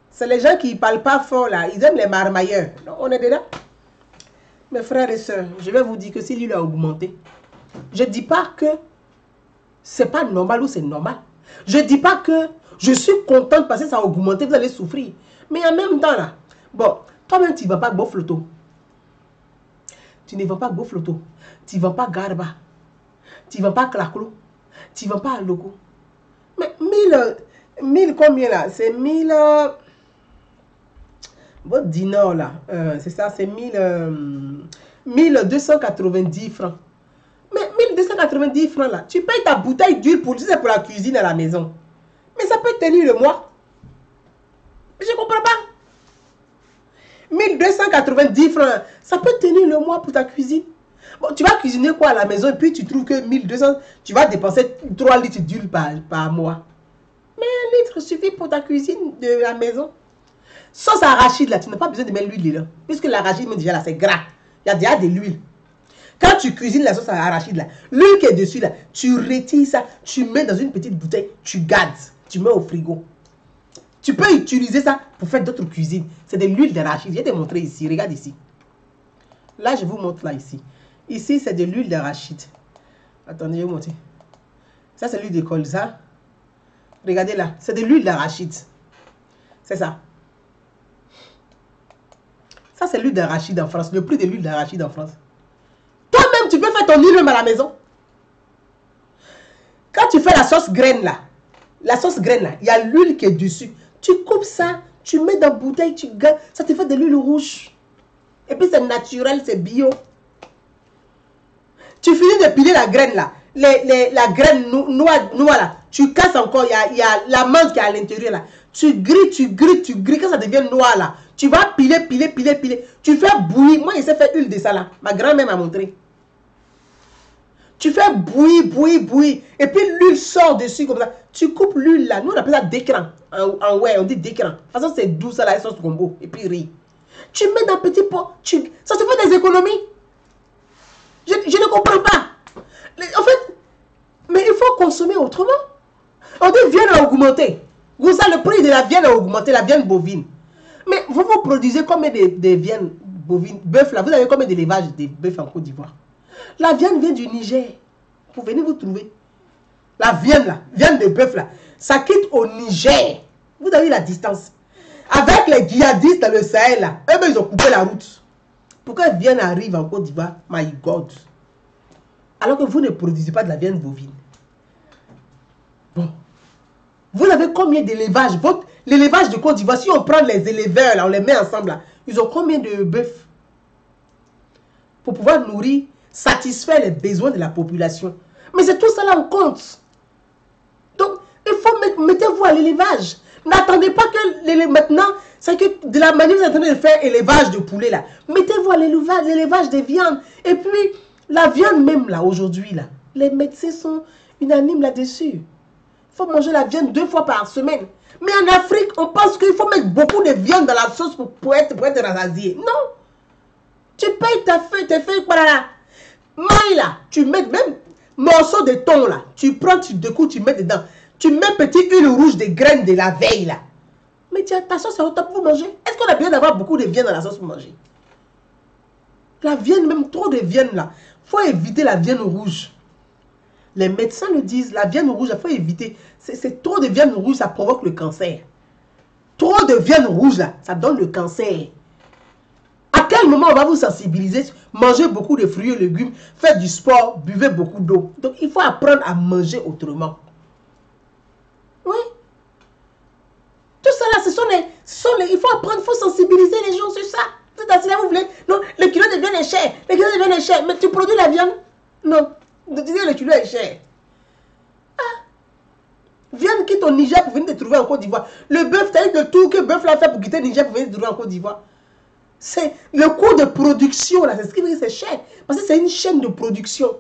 C'est les gens qui ne parlent pas fort là, ils aiment les marmailleurs. Donc, on est dedans. Mes frères et sœurs, je vais vous dire que si lui a augmenté, je ne dis pas que c'est pas normal ou c'est normal. Je ne dis pas que je suis contente parce que ça a augmenté, vous allez souffrir. Mais en même temps là, bon, toi-même tu ne vas pas Bofloto. Tu ne vas pas Bofloto. Tu ne vas pas Garba. Tu ne vas pas Claclo. Tu ne vas pas à Logo. Mais 1000 combien là? C'est 1000... votre dinner là, c'est ça, c'est 1290 francs. Mais 1290 francs là, tu payes ta bouteille d'huile pour la cuisine à la maison. Mais ça peut tenir le mois. Je ne comprends pas. 1290 francs, ça peut tenir le mois pour ta cuisine. Bon, tu vas cuisiner quoi à la maison et puis tu trouves que 1200, tu vas dépenser 3 litres d'huile par mois. Mais 1 litre suffit pour ta cuisine de la maison. Sauce arachide là, tu n'as pas besoin de mettre l'huile dedans. Puisque l'arachide, déjà là, c'est gras. Il y a déjà de l'huile. Quand tu cuisines la sauce arachide là, l'huile qui est dessus là, tu retires ça, tu mets dans une petite bouteille, tu gardes, tu mets au frigo. Tu peux utiliser ça pour faire d'autres cuisines. C'est de l'huile d'arachide. Je vais te montrer ici. Regarde ici. Là, je vous montre là ici. Ici, c'est de l'huile d'arachide. Attendez, je vais vous montrer. Ça, c'est l'huile de colza. Regardez là. C'est de l'huile d'arachide. C'est ça. Ça, c'est l'huile d'arachide en France. Le prix de l'huile d'arachide en France. Toi-même, tu peux faire ton huile même à la maison. Quand tu fais la sauce graine là, il y a l'huile qui est dessus. Tu coupes ça, tu mets dans la bouteille, tu gardes. Ça te fait de l'huile rouge. Et puis c'est naturel, c'est bio. Tu finis de piler la graine là. La graine noire là. Tu casses encore, il y a la menthe qui est à l'intérieur là. Tu grilles. Quand ça devient noir là, tu vas piler. Tu fais bouillir. Moi, je sais faire huile de ça là. Ma grand-mère m'a montré. Tu fais bouillir. Et puis l'huile sort dessus comme ça. Tu coupes l'huile là. Nous, on appelle ça d'écran. Ouais, on dit d'écran. De toute façon, c'est doux ça là, la sauce combo. Et puis riz. Tu mets dans un petit pot. Ça te fait des économies. Je ne comprends pas. En fait, mais il faut consommer autrement. On dit viande a augmenté. Vous savez, le prix de la viande a augmenté, la viande bovine. Mais vous produisez combien de viande bovine, bœuf là? Vous avez combien d'élevage de bœuf en Côte d'Ivoire? La viande vient du Niger. Vous venez vous trouver. La viande là, viande de bœuf là, ça quitte au Niger. Vous avez la distance. Avec les djihadistes dans le Sahel là, eux, ils ont coupé la route. Pourquoi la viande arrive en Côte d'Ivoire? My God. Alors que vous ne produisez pas de la viande bovine. Bon. Vous avez combien d'élevages? L'élevage de Côte d'Ivoire, si on prend les éleveurs, là, on les met ensemble, là, ils ont combien de bœufs? Pour pouvoir nourrir, satisfaire les besoins de la population. Mais c'est tout ça là, on compte. Donc, il faut mettez-vous à l'élevage. N'attendez pas que maintenant, c'est que de la manière vous êtes en train de faire élevage de poulet là. Mettez-vous à l'élevage des viandes. Et puis, la viande même là, aujourd'hui là, les médecins sont unanimes là-dessus. Il faut manger la viande 2 fois par semaine. Mais en Afrique, on pense qu'il faut mettre beaucoup de viande dans la sauce pour être rassasié. Non. Tu payes tes feuilles, voilà. Maille là, tu mets même morceau de thon là. Tu prends, tu découpes, tu mets dedans. Tu mets petite huile rouge des graines de la veille là. Mais tiens, ta sauce est au top pour manger. Est-ce qu'on a besoin d'avoir beaucoup de viande dans la sauce pour manger? La viande, même trop de viande là. Il faut éviter la viande rouge. Les médecins le disent, la viande rouge, il faut éviter. C'est trop de viande rouge, ça provoque le cancer. Trop de viande rouge là, ça donne le cancer. À quel moment on va vous sensibiliser? Mangez beaucoup de fruits et légumes, faites du sport, buvez beaucoup d'eau. Donc il faut apprendre à manger autrement. Oui. Tout ça là, ce sont les il faut apprendre, il faut sensibiliser les gens sur ça. C'est ainsi là, vous voulez. Non, le kilo de viande est cher. Le kilo de viande est cher. Mais tu produis la viande? Non. De dire le kilo est cher. Ah. Viens quitte au Niger pour venir te trouver en Côte d'Ivoire. Le bœuf, t'as dit le tour que bœuf l'a fait pour quitter le Niger pour venir te trouver en Côte d'Ivoire. C'est le coût de production là, c'est ce qui veut dire c'est cher. Parce que c'est une chaîne de production.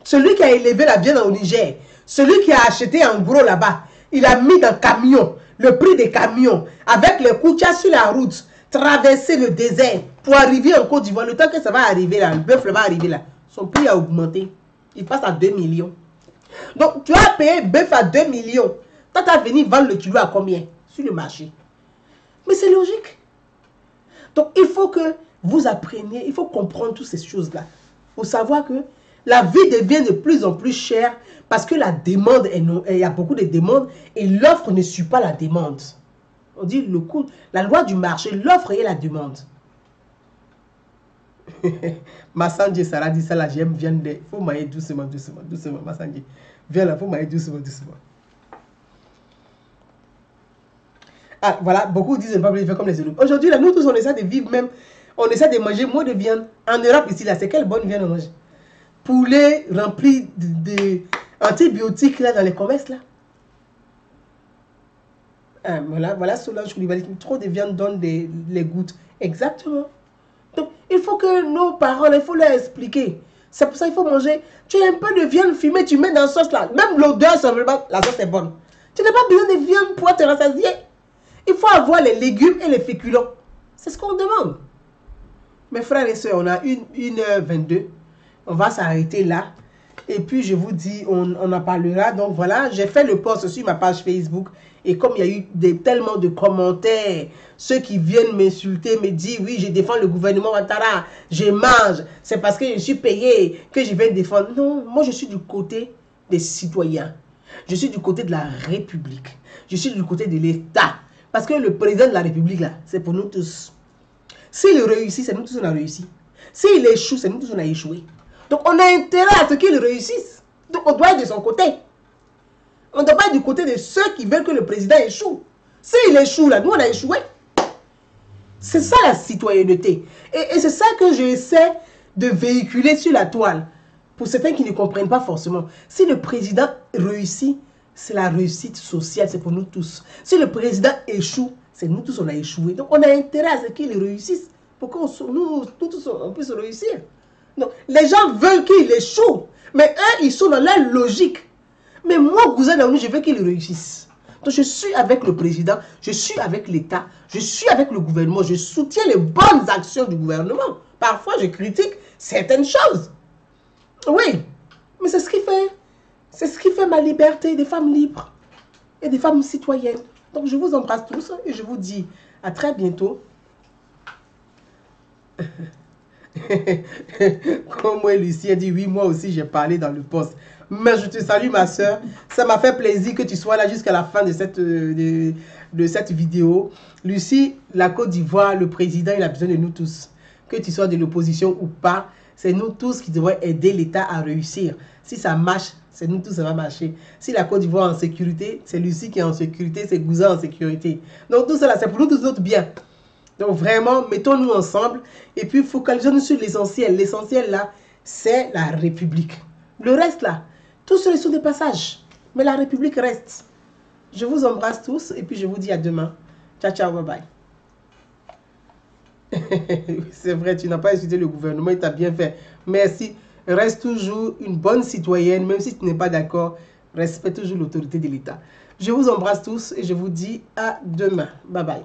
Celui qui a élevé la viande au Niger, celui qui a acheté en gros là-bas, il a mis dans le camion, le prix des camions, avec les coûts qu'il y a sur la route, traverser le désert pour arriver en Côte d'Ivoire. Le temps que ça va arriver là, le bœuf va arriver là, son prix a augmenté. Il passe à 2 millions. Donc tu as payé bœuf à 2 millions. Toi tu as venu vendre le kilo à combien? Sur le marché. Mais c'est logique. Donc il faut que vous appreniez, il faut comprendre toutes ces choses-là. Il faut savoir que la vie devient de plus en plus chère parce que la demande, il y a beaucoup de demandes et l'offre ne suit pas la demande. On dit le coût, la loi du marché, l'offre et la demande. Massanji Sarah dit ça là, j'aime viande. Il faut mailler doucement, doucement, doucement, Massanji. Viens là, il faut mailler doucement, doucement. Ah, voilà, beaucoup disent ne pas vivre comme les Européens. Aujourd'hui, là, nous tous, on essaie de vivre même, on essaie de manger moins de viande. En Europe, ici, là, c'est quelle bonne viande on mange? Poulet rempli d'antibiotiques, là, dans les commerces, là. Ah, voilà Solange Coulibaly, trop de viande donne les gouttes. Exactement. Donc, il faut que nos parents, il faut leur expliquer. C'est pour ça qu'il faut manger. Tu as un peu de viande fumée, tu mets dans la sauce, là. Même l'odeur, la sauce est bonne. Tu n'as pas besoin de viande pour te rassasier. Il faut avoir les légumes et les féculents. C'est ce qu'on demande. Mes frères et sœurs, on a 1h22. On va s'arrêter là. Et puis, je vous dis, on en parlera. Donc, voilà, j'ai fait le post sur ma page Facebook. Et comme il y a eu tellement de commentaires, ceux qui viennent m'insulter, me disent, oui, je défends le gouvernement Ouattara, je mange. C'est parce que je suis payé que je vais défendre. Non, moi, je suis du côté des citoyens. Je suis du côté de la République. Je suis du côté de l'État. Parce que le président de la République, là, c'est pour nous tous. S'il réussit, c'est nous tous on a réussi. S'il échoue, c'est nous tous on a échoué. Donc, on a intérêt à ce qu'il réussisse. Donc, on doit être de son côté. On ne doit pas être du côté de ceux qui veulent que le président échoue. S'il échoue, là, nous, on a échoué. C'est ça, la citoyenneté. Et c'est ça que j'essaie de véhiculer sur la toile. Pour certains qui ne comprennent pas forcément. Si le président réussit, c'est la réussite sociale, c'est pour nous tous. Si le président échoue, c'est nous tous on a échoué. Donc on a intérêt à ce qu'il réussisse pour que nous tous on puisse réussir. Donc les gens veulent qu'il échoue, mais eux ils sont dans leur logique. Mais moi, Gouzen, je veux qu'il réussisse. Donc je suis avec le président, je suis avec l'État, je suis avec le gouvernement, je soutiens les bonnes actions du gouvernement. Parfois je critique certaines choses. Oui, mais c'est ce qui fait. C'est ce qui fait ma liberté des femmes libres et des femmes citoyennes. Donc, je vous embrasse tous et je vous dis à très bientôt. Comme moi, Lucie a dit, oui, moi aussi, j'ai parlé dans le post. Mais je te salue, ma soeur. Ça m'a fait plaisir que tu sois là jusqu'à la fin de cette vidéo. Lucie, la Côte d'Ivoire, le président, il a besoin de nous tous. Que tu sois de l'opposition ou pas, c'est nous tous qui devons aider l'État à réussir. Si ça marche, c'est nous tous, ça va marcher. Si la Côte d'Ivoire est en sécurité, c'est Lucie qui est en sécurité, c'est Gouza en sécurité. Donc tout cela, c'est pour nous tous notre bien. Donc vraiment, mettons-nous ensemble et puis focalisons-nous sur l'essentiel. L'essentiel là, c'est la République. Le reste là, tout cela sont des passages. Mais la République reste. Je vous embrasse tous et puis je vous dis à demain. Ciao, ciao, bye bye. C'est vrai, tu n'as pas insulté le gouvernement, il t'a bien fait. Merci. Reste toujours une bonne citoyenne, même si tu n'es pas d'accord, respecte toujours l'autorité de l'État. Je vous embrasse tous et je vous dis à demain. Bye bye.